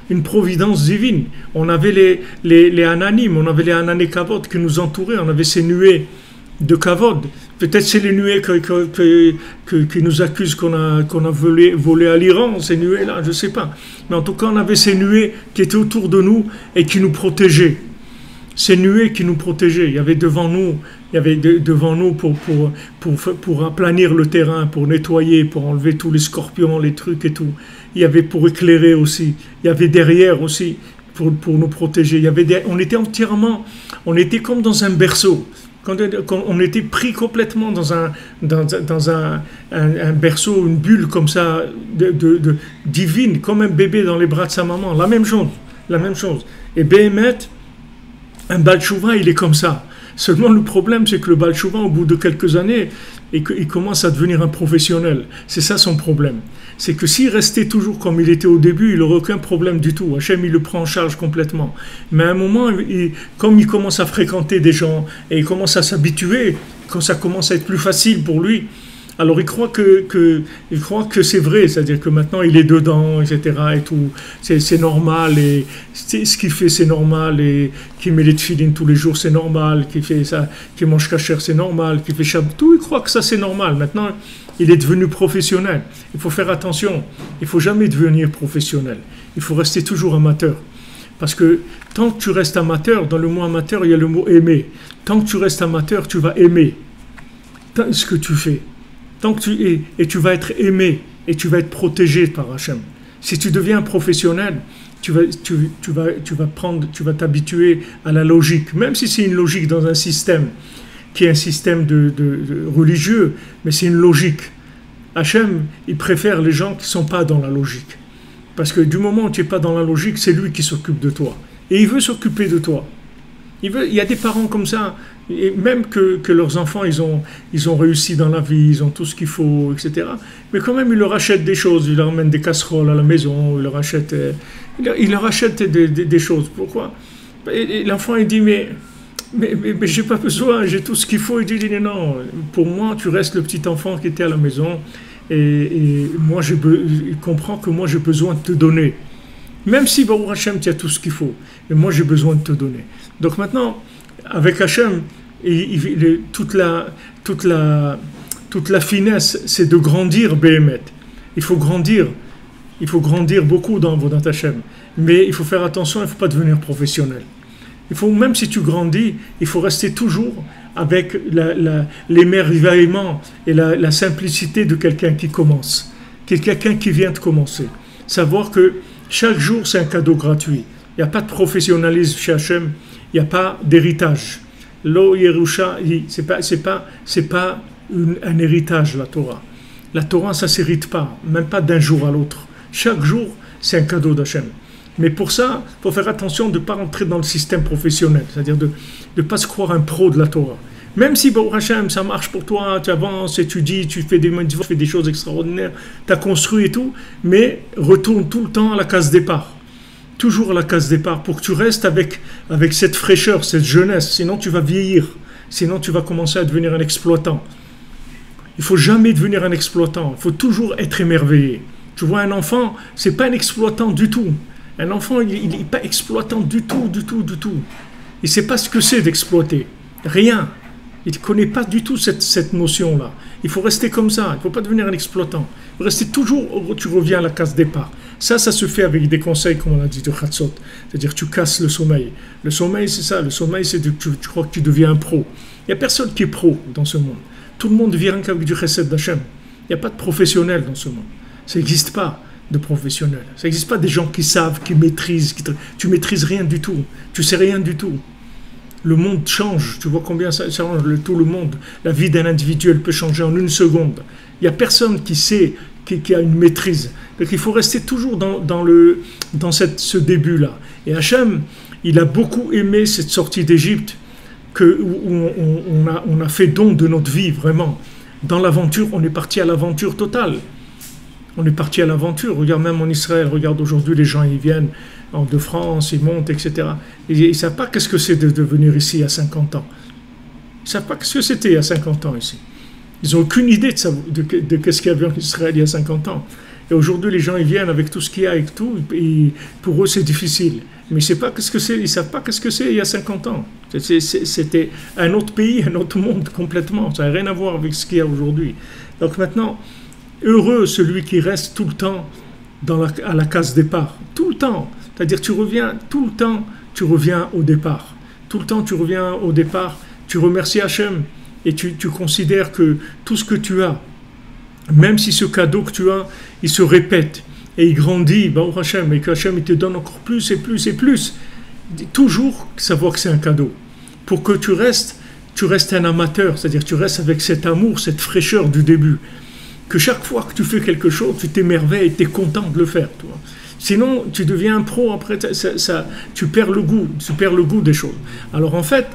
une providence divine. On avait les ananim, on avait les anané kavod qui nous entouraient, on avait ces nuées de kavod. Peut-être c'est les nuées qui nous accusent qu'on a volé à l'Iran, ces nuées-là, je ne sais pas. Mais en tout cas, on avait ces nuées qui étaient autour de nous et qui nous protégeaient. Ces nuées qui nous protégeaient. Il y avait devant nous pour aplanir le terrain, pour nettoyer, pour enlever tous les scorpions, les trucs et tout. Il y avait pour éclairer aussi. Il y avait derrière aussi pour nous protéger. On était comme dans un berceau. Quand on était pris complètement dans un berceau, une bulle comme ça, divine, comme un bébé dans les bras de sa maman. La même chose. Et Béhémet, un Baal Tchouva, il est comme ça. Seulement le problème, c'est que le Baal Tchouva, au bout de quelques années, il commence à devenir un professionnel. C'est ça son problème. C'est que s'il restait toujours comme il était au début, il n'aurait aucun problème du tout. Hachem, il le prend en charge complètement. Mais à un moment, comme il commence à fréquenter des gens et il commence à s'habituer, quand ça commence à être plus facile pour lui, alors il croit que c'est vrai, c'est-à-dire que maintenant il est dedans, etc. et tout, c'est normal, et ce qu'il fait c'est normal, et qu'il met les tefilines tous les jours c'est normal, qu'il fait ça, qu'il mange kasher c'est normal, qu'il fait shabbat, tout, il croit que ça c'est normal. Maintenant il est devenu professionnel. Il faut faire attention, il ne faut jamais devenir professionnel, il faut rester toujours amateur. Parce que tant que tu restes amateur, dans le mot amateur il y a le mot aimer. Tant que tu restes amateur, tu vas aimer ce que tu fais. Tant que tu es, et tu vas être aimé, et tu vas être protégé par Hachem. Si tu deviens un professionnel, tu vas t'habituer à la logique, même si c'est une logique dans un système qui est un système de religieux, mais c'est une logique. Hachem, il préfère les gens qui ne sont pas dans la logique. Parce que du moment où tu n'es pas dans la logique, c'est lui qui s'occupe de toi. Et il veut s'occuper de toi. Il y a des parents comme ça, et même que leurs enfants, ils ont réussi dans la vie, ils ont tout ce qu'il faut, etc. Mais quand même, ils leur achètent des choses, ils leur amènent des casseroles à la maison, ils leur achètent des choses. Pourquoi? Et l'enfant, il dit, mais j'ai pas besoin, j'ai tout ce qu'il faut. Il dit, non, pour moi, tu restes le petit enfant qui était à la maison, et moi, il comprend que moi, j'ai besoin de te donner. Même si, Baruch Hashem, tu as tout ce qu'il faut, mais moi, j'ai besoin de te donner. Donc maintenant, avec Hachem, toute la finesse, c'est de grandir Béhémet. Il faut grandir beaucoup dans Avodat Hachem. Mais il faut faire attention, il ne faut pas devenir professionnel. Même si tu grandis, il faut rester toujours avec l'émerveillement et la simplicité de quelqu'un qui commence. Quelqu'un qui vient de commencer. Savoir que chaque jour, c'est un cadeau gratuit. Il n'y a pas de professionnalisme chez Hachem. Il n'y a pas d'héritage. Lo Yerusha, c'est pas un héritage, la Torah. La Torah, ça ne s'hérite pas, même pas d'un jour à l'autre. Chaque jour, c'est un cadeau d'Hachem. Mais pour ça, il faut faire attention de ne pas rentrer dans le système professionnel, c'est-à-dire de ne pas se croire un pro de la Torah. Même si, Baruch Hashem, ça marche pour toi, tu avances, étudies, tu fais des choses extraordinaires, tu as construit et tout, mais retourne tout le temps à la case départ. Toujours à la case départ, pour que tu restes avec cette fraîcheur, cette jeunesse, sinon tu vas vieillir. Sinon, tu vas commencer à devenir un exploitant. Il ne faut jamais devenir un exploitant. Il faut toujours être émerveillé. Tu vois, un enfant, ce n'est pas un exploitant du tout. Un enfant, il n'est pas exploitant du tout. Il ne sait pas ce que c'est d'exploiter. Rien. Il ne connaît pas du tout cette notion-là. Il faut rester comme ça. Il ne faut pas devenir un exploitant. Il faut rester toujours, tu reviens à la case départ. Ça se fait avec des conseils, comme on a dit, de Khatsot. C'est-à-dire, tu casses le sommeil. Le sommeil, c'est ça. Le sommeil, c'est que tu crois que tu deviens un pro. Il n'y a personne qui est pro dans ce monde. Tout le monde vit rien qu'avec du chesed d'Hachem. Il n'y a pas de professionnel dans ce monde. Ça n'existe pas de professionnels. Ça n'existe pas des gens qui savent, qui maîtrisent. Tu maîtrises rien du tout. Tu sais rien du tout. Le monde change. Tu vois combien ça change tout le monde. La vie d'un individu, elle peut changer en une seconde. Il n'y a personne qui sait, qui a une maîtrise. Donc il faut rester toujours dans ce début-là. Et Hachem, il a beaucoup aimé cette sortie d'Égypte où on a fait don de notre vie, vraiment. Dans l'aventure, on est parti à l'aventure totale. On est parti à l'aventure. Regarde, même en Israël, regarde aujourd'hui, les gens, ils viennent de France, ils montent, etc. Et ils ne savent pas qu'est-ce que c'est de venir ici à 50 ans. Ils ne savent pas qu'est-ce que c'était il y a 50 ans ici. Ils n'ont aucune idée de qu'est-ce qu'il y avait en Israël il y a 50 ans. Et aujourd'hui, les gens, ils viennent avec tout ce qu'il y a, avec tout, et pour eux, c'est difficile. Mais ils ne savent pas qu'est-ce que c'est il y a 50 ans. C'était un autre pays, un autre monde complètement. Ça n'a rien à voir avec ce qu'il y a aujourd'hui. Donc maintenant, heureux celui qui reste tout le temps à la case départ. Tout le temps. C'est-à-dire, tu reviens tout le temps, tu reviens au départ. Tout le temps, tu reviens au départ. Tu remercies Hachem et tu considères que tout ce que tu as, même si ce cadeau que tu as, il se répète et il grandit, Baruch Hachem, et que Hachem il te donne encore plus et plus et plus. Toujours savoir que c'est un cadeau. Pour que tu restes un amateur, c'est-à-dire tu restes avec cet amour, cette fraîcheur du début. Que chaque fois que tu fais quelque chose, tu t'émerveilles et tu es content de le faire. Toi. Sinon, tu deviens un pro, après, tu perds le goût des choses. Alors en fait,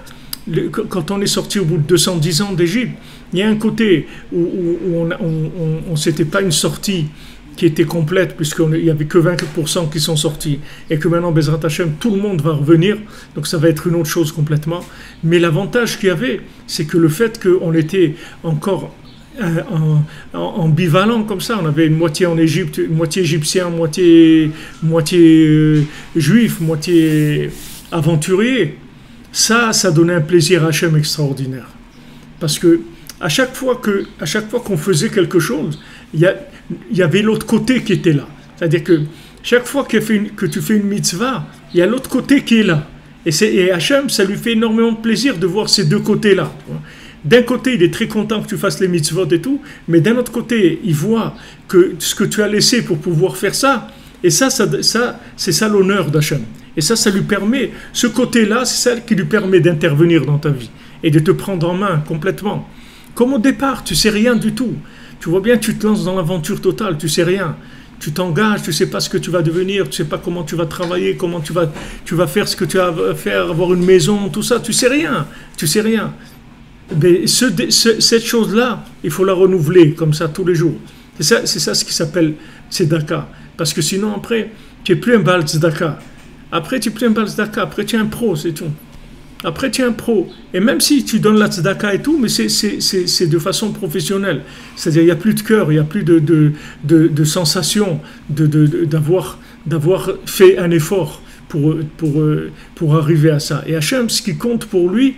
quand on est sorti au bout de 210 ans d'Égypte, il y a un côté où c'était pas une sortie qui était complète, puisqu'il n'y avait que 20% qui sont sortis, et que maintenant, Bezrat Hashem, tout le monde va revenir, donc ça va être une autre chose complètement. Mais l'avantage qu'il y avait, c'est que le fait qu'on était encore ambivalent comme ça, on avait une moitié en Égypte, une moitié égyptien, moitié juif, moitié aventurier, ça donnait un plaisir à Hachem extraordinaire. Parce que à chaque fois qu'on faisait quelque chose, il y avait l'autre côté qui était là. C'est-à-dire que chaque fois que tu fais une mitzvah, il y a l'autre côté qui est là. Et Hachem, ça lui fait énormément de plaisir de voir ces deux côtés-là. D'un côté, il est très content que tu fasses les mitzvot et tout, mais d'un autre côté, il voit que ce que tu as laissé pour pouvoir faire ça, et ça c'est ça l'honneur d'Hachem. Et ça lui permet, ce côté-là, c'est ça qui lui permet d'intervenir dans ta vie et de te prendre en main complètement. Comme au départ, tu sais rien du tout. Tu vois bien, tu te lances dans l'aventure totale, tu sais rien. Tu t'engages, tu sais pas ce que tu vas devenir, tu sais pas comment tu vas travailler, comment tu vas faire ce que tu vas faire, avoir une maison, tout ça, tu sais rien. Mais cette chose-là, il faut la renouveler comme ça tous les jours. C'est ça ce qui s'appelle tzedaka. Parce que sinon, après, tu n'es plus un Baal tzedaka. Après, tu n'es plus un Baal tzedaka. Après, tu es un pro, c'est tout. Après, tu es un pro. Et même si tu donnes la tzedaka et tout, mais c'est de façon professionnelle. C'est-à-dire, il n'y a plus de cœur, il n'y a plus de sensation d'avoir fait un effort pour arriver à ça. Et Hachem, ce qui compte pour lui,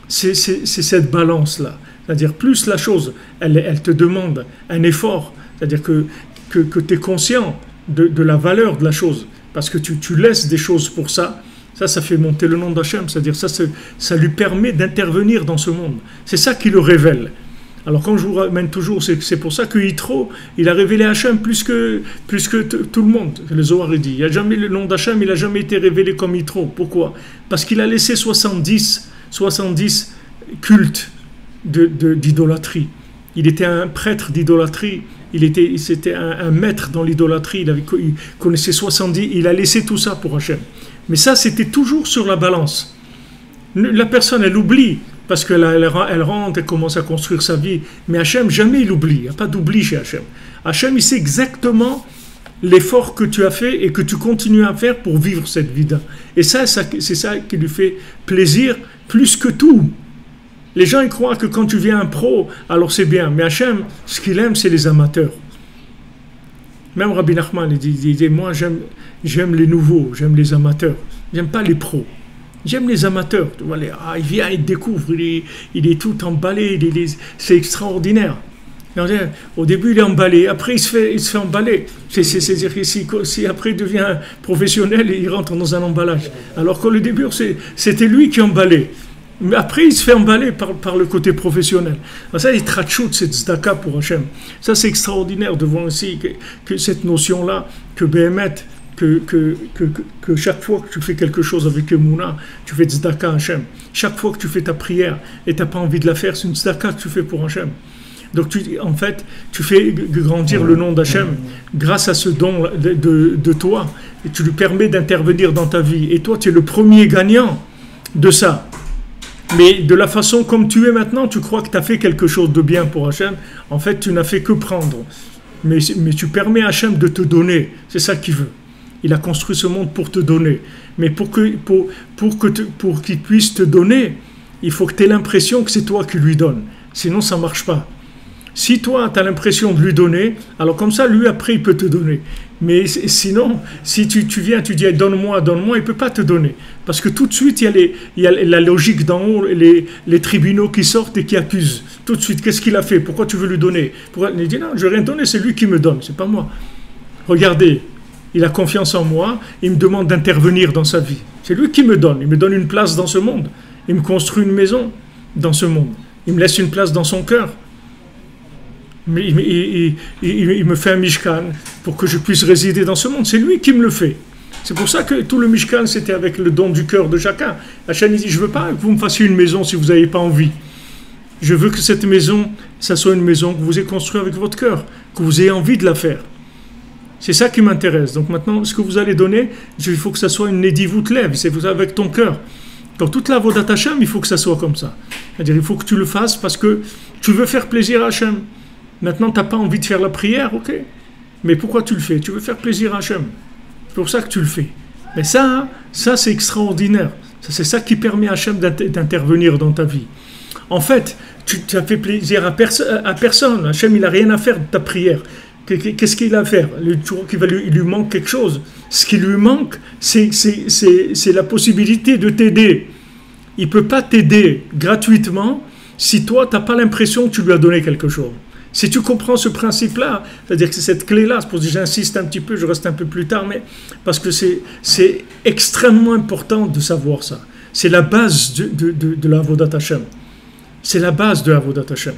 c'est cette balance-là. C'est-à-dire, plus la chose, elle te demande un effort, c'est-à-dire que tu es conscient de la valeur de la chose, parce que tu laisses des choses pour ça, ça fait monter le nom d'Hachem, c'est-à-dire ça lui permet d'intervenir dans ce monde. C'est ça qui le révèle. Alors quand je vous ramène toujours, c'est pour ça que Yitro, il a révélé Hachem plus que tout le monde. Le Zohar dit, le nom d'Hachem, il n'a jamais été révélé comme Yitro. Pourquoi ? Parce qu'il a laissé 70 cultes d'idolâtrie. Il était un prêtre d'idolâtrie, c'était un maître dans l'idolâtrie, il connaissait 70, il a laissé tout ça pour Hachem. Mais ça, c'était toujours sur la balance. La personne, elle oublie, parce qu'elle rentre, elle commence à construire sa vie. Mais Hachem, jamais il oublie, il n'y a pas d'oubli chez Hachem. Hachem, il sait exactement l'effort que tu as fait et que tu continues à faire pour vivre cette vie-là. Et ça, c'est ça qui lui fait plaisir plus que tout. Les gens ils croient que quand tu viens un pro, alors c'est bien. Mais Hachem, ce qu'il aime, c'est les amateurs. Même Rabbi Nachman, il dit moi j'aime les nouveaux, j'aime les amateurs. J'aime pas les pros. J'aime les amateurs. Tu vois, il vient, il découvre, il est tout emballé, c'est extraordinaire. Au début, il est emballé, après, il se fait emballer. C'est-à-dire que si après il devient professionnel, il rentre dans un emballage. Alors qu'au début, c'était lui qui emballait. Mais après, il se fait emballer par le côté professionnel. Alors ça, il trachoute cette tzedaka pour Hachem. Ça, c'est extraordinaire de voir aussi que cette notion-là, que Béhémet, que chaque fois que tu fais quelque chose avec Emouna, tu fais tzedaka à Hachem. Chaque fois que tu fais ta prière et tu n'as pas envie de la faire, c'est une tzedaka que tu fais pour Hachem. Donc, en fait, tu fais grandir le nom d'Hachem grâce à ce don de toi. Et tu lui permets d'intervenir dans ta vie. Et toi, tu es le premier gagnant de ça. Mais de la façon comme tu es maintenant, tu crois que tu as fait quelque chose de bien pour Hachem. En fait, tu n'as fait que prendre. Mais tu permets à Hachem de te donner. C'est ça qu'il veut. Il a construit ce monde pour te donner. Mais pour qu'il puisse te donner, il faut que tu aies l'impression que c'est toi qui lui donnes. Sinon, ça ne marche pas. Si toi, tu as l'impression de lui donner, alors comme ça, lui, après, il peut te donner. Mais sinon, si tu viens, tu dis, donne-moi, il ne peut pas te donner. Parce que tout de suite, il y a la logique d'en haut, les tribunaux qui sortent et qui accusent. Tout de suite, qu'est-ce qu'il a fait? Pourquoi tu veux lui donner? Il dit, non, je n'ai rien donné, c'est lui qui me donne, c'est pas moi. Regardez, il a confiance en moi, il me demande d'intervenir dans sa vie. C'est lui qui me donne, il me donne une place dans ce monde. Il me construit une maison dans ce monde. Il me laisse une place dans son cœur. Mais il me fait un Mishkan pour que je puisse résider dans ce monde. C'est lui qui me le fait. C'est pour ça que tout le Mishkan, c'était avec le don du cœur de chacun. Hachem dit, je ne veux pas que vous me fassiez une maison si vous n'avez pas envie. Je veux que cette maison, ça soit une maison que vous ayez construite avec votre cœur, que vous ayez envie de la faire. C'est ça qui m'intéresse. Donc maintenant, ce que vous allez donner, il faut que ça soit une Nedivut Lev, c'est avec ton cœur. Dans toute la Avodat Hashem, il faut que ça soit comme ça. C'est-à-dire, il faut que tu le fasses parce que tu veux faire plaisir à Hachem. Maintenant, tu n'as pas envie de faire la prière, ok. Mais pourquoi tu le fais? Tu veux faire plaisir à Hachem. C'est pour ça que tu le fais. Mais ça c'est extraordinaire. C'est ça qui permet à Hachem d'intervenir dans ta vie. En fait, tu as fait plaisir à personne. Hachem, il n'a rien à faire de ta prière. Qu'est-ce qu'il a à faire? Il lui manque quelque chose. Ce qui lui manque, c'est la possibilité de t'aider. Il ne peut pas t'aider gratuitement si toi, tu n'as pas l'impression que tu lui as donné quelque chose. Si tu comprends ce principe-là, c'est-à-dire que c'est cette clé-là, c'est pour ça que j'insiste un petit peu, je reste un peu plus tard, mais parce que c'est extrêmement important de savoir ça. C'est la base de la Avodat Hashem. C'est la base de la Avodat Hashem.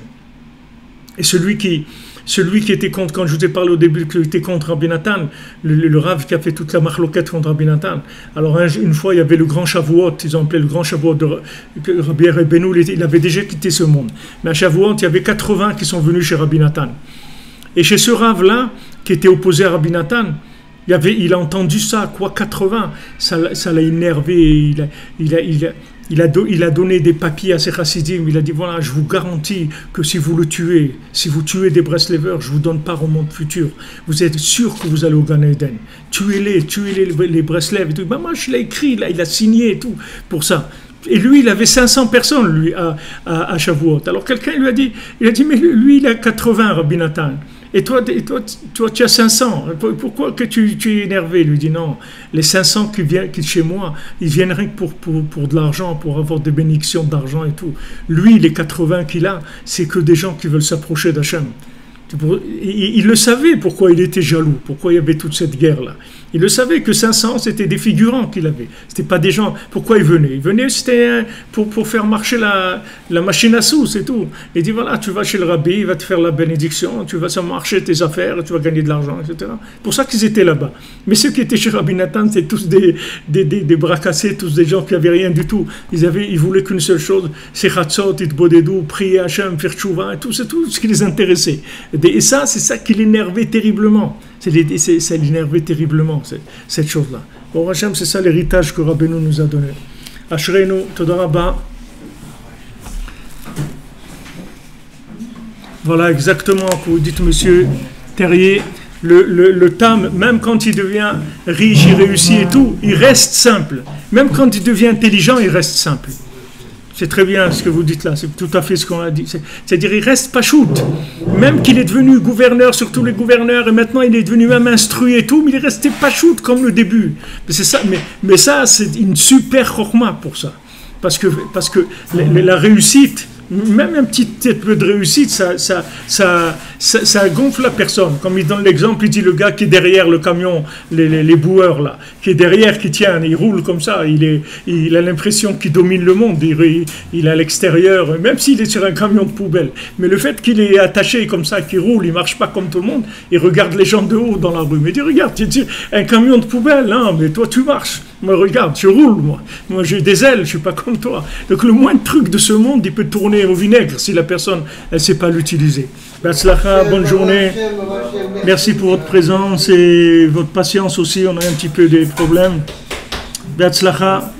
Et celui qui était contre, quand je vous ai parlé au début, qui était contre Rabbi Nathan, le Rav qui a fait toute la marloquette contre Rabbi Nathan. Alors une fois, il y avait le grand Shavuot, ils ont appelé le grand Shavuot de Rabbi Rebbeinu, il avait déjà quitté ce monde. Mais à Shavuot, il y avait 80 qui sont venus chez Rabbi Nathan. Et chez ce Rav-là, qui était opposé à Rabbi Nathan, il a entendu ça, quoi, 80, ça l'a énervé, il a donné des papiers à ses chassidim, il a dit, voilà, je vous garantis que si vous tuez des Breslevers, je vous donne part au monde futur. Vous êtes sûr que vous allez au Gan Eden. Tuez-les les Breslev et tout. Bah, moi, je l'ai écrit, là, il a signé et tout pour ça. Et lui, il avait 500 personnes, lui, à Shavuot. Alors quelqu'un lui a dit, mais lui, il a 80, Rabbi Nathan. Et toi, tu as 500. Pourquoi que tu es énervé? Il lui dit non. Les 500 qui viennent chez moi, ils viennent rien que pour de l'argent, pour avoir des bénédictions d'argent et tout. Lui, les 80 qu'il a, c'est que des gens qui veulent s'approcher d'Hachem. Il le savait pourquoi il était jaloux, pourquoi il y avait toute cette guerre-là. Il le savait que 500, c'était des figurants qu'il avait. C'était pas des gens. Pourquoi il venait? Il venait, c'était pour faire marcher la machine à sous, c'est tout. Il dit voilà, tu vas chez le rabbi, il va te faire la bénédiction, tu vas marcher tes affaires, tu vas gagner de l'argent, etc. Pour ça qu'ils étaient là-bas. Mais ceux qui étaient chez Rabbi Nathan, c'était tous des bras cassés, tous des gens qui n'avaient rien du tout. Ils voulaient qu'une seule chose, c'est Chatzot, Itbodedou, prier Hachem, faire tchouva, et tout, c'est tout ce qui les intéressait. Et ça, c'est ça qui l'énervait terriblement. Ça l'énervait terriblement, cette chose-là. Bon, Hachem, c'est ça l'héritage que Rabbeinu nous a donné. Ashreinu, Toda Rabba. Voilà exactement que vous dites, monsieur Terrier. Le tam, même quand il devient riche, il réussit et tout, il reste simple. Même quand il devient intelligent, il reste simple. C'est très bien ce que vous dites là, c'est tout à fait ce qu'on a dit. C'est-à-dire, il reste pachout. Même qu'il est devenu gouverneur sur tous les gouverneurs, et maintenant il est devenu même instruit et tout, mais il est resté pachout comme le début. Mais ça, c'est une super chorma pour ça. Parce que la réussite, même un petit peu de réussite, ça gonfle la personne. Comme il donne l'exemple, il dit le gars qui est derrière le camion, les boueurs là, qui est derrière, qui tient, il roule comme ça, il a l'impression qu'il domine le monde, il est à l'extérieur, même s'il est sur un camion de poubelle. Mais le fait qu'il est attaché comme ça, qu'il roule, il marche pas comme tout le monde, il regarde les gens de haut dans la rue. Mais il dit, regarde, un camion de poubelle, hein, mais toi tu marches. Moi, regarde, je roule, moi. Moi, j'ai des ailes, je suis pas comme toi. Donc, le moindre truc de ce monde, il peut tourner au vinaigre si la personne, elle sait pas l'utiliser. Batzlacha, bonne journée. Merci pour votre présence et votre patience aussi. On a un petit peu des problèmes. Batzlacha.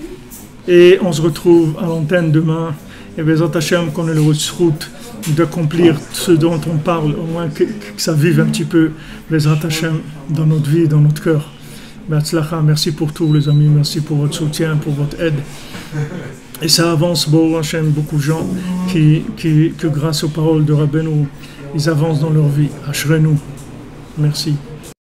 Et on se retrouve à l'antenne demain. Et Bezat Hashem, qu'on ait le route d'accomplir ce dont on parle, au moins que ça vive un petit peu, Bezat Hashem, dans notre vie, dans notre cœur. Merci pour tout les amis, merci pour votre soutien, pour votre aide. Et ça avance, bon Hachem, beaucoup de gens que grâce aux paroles de Rabbeinu, ils avancent dans leur vie. Ashrenu. Merci.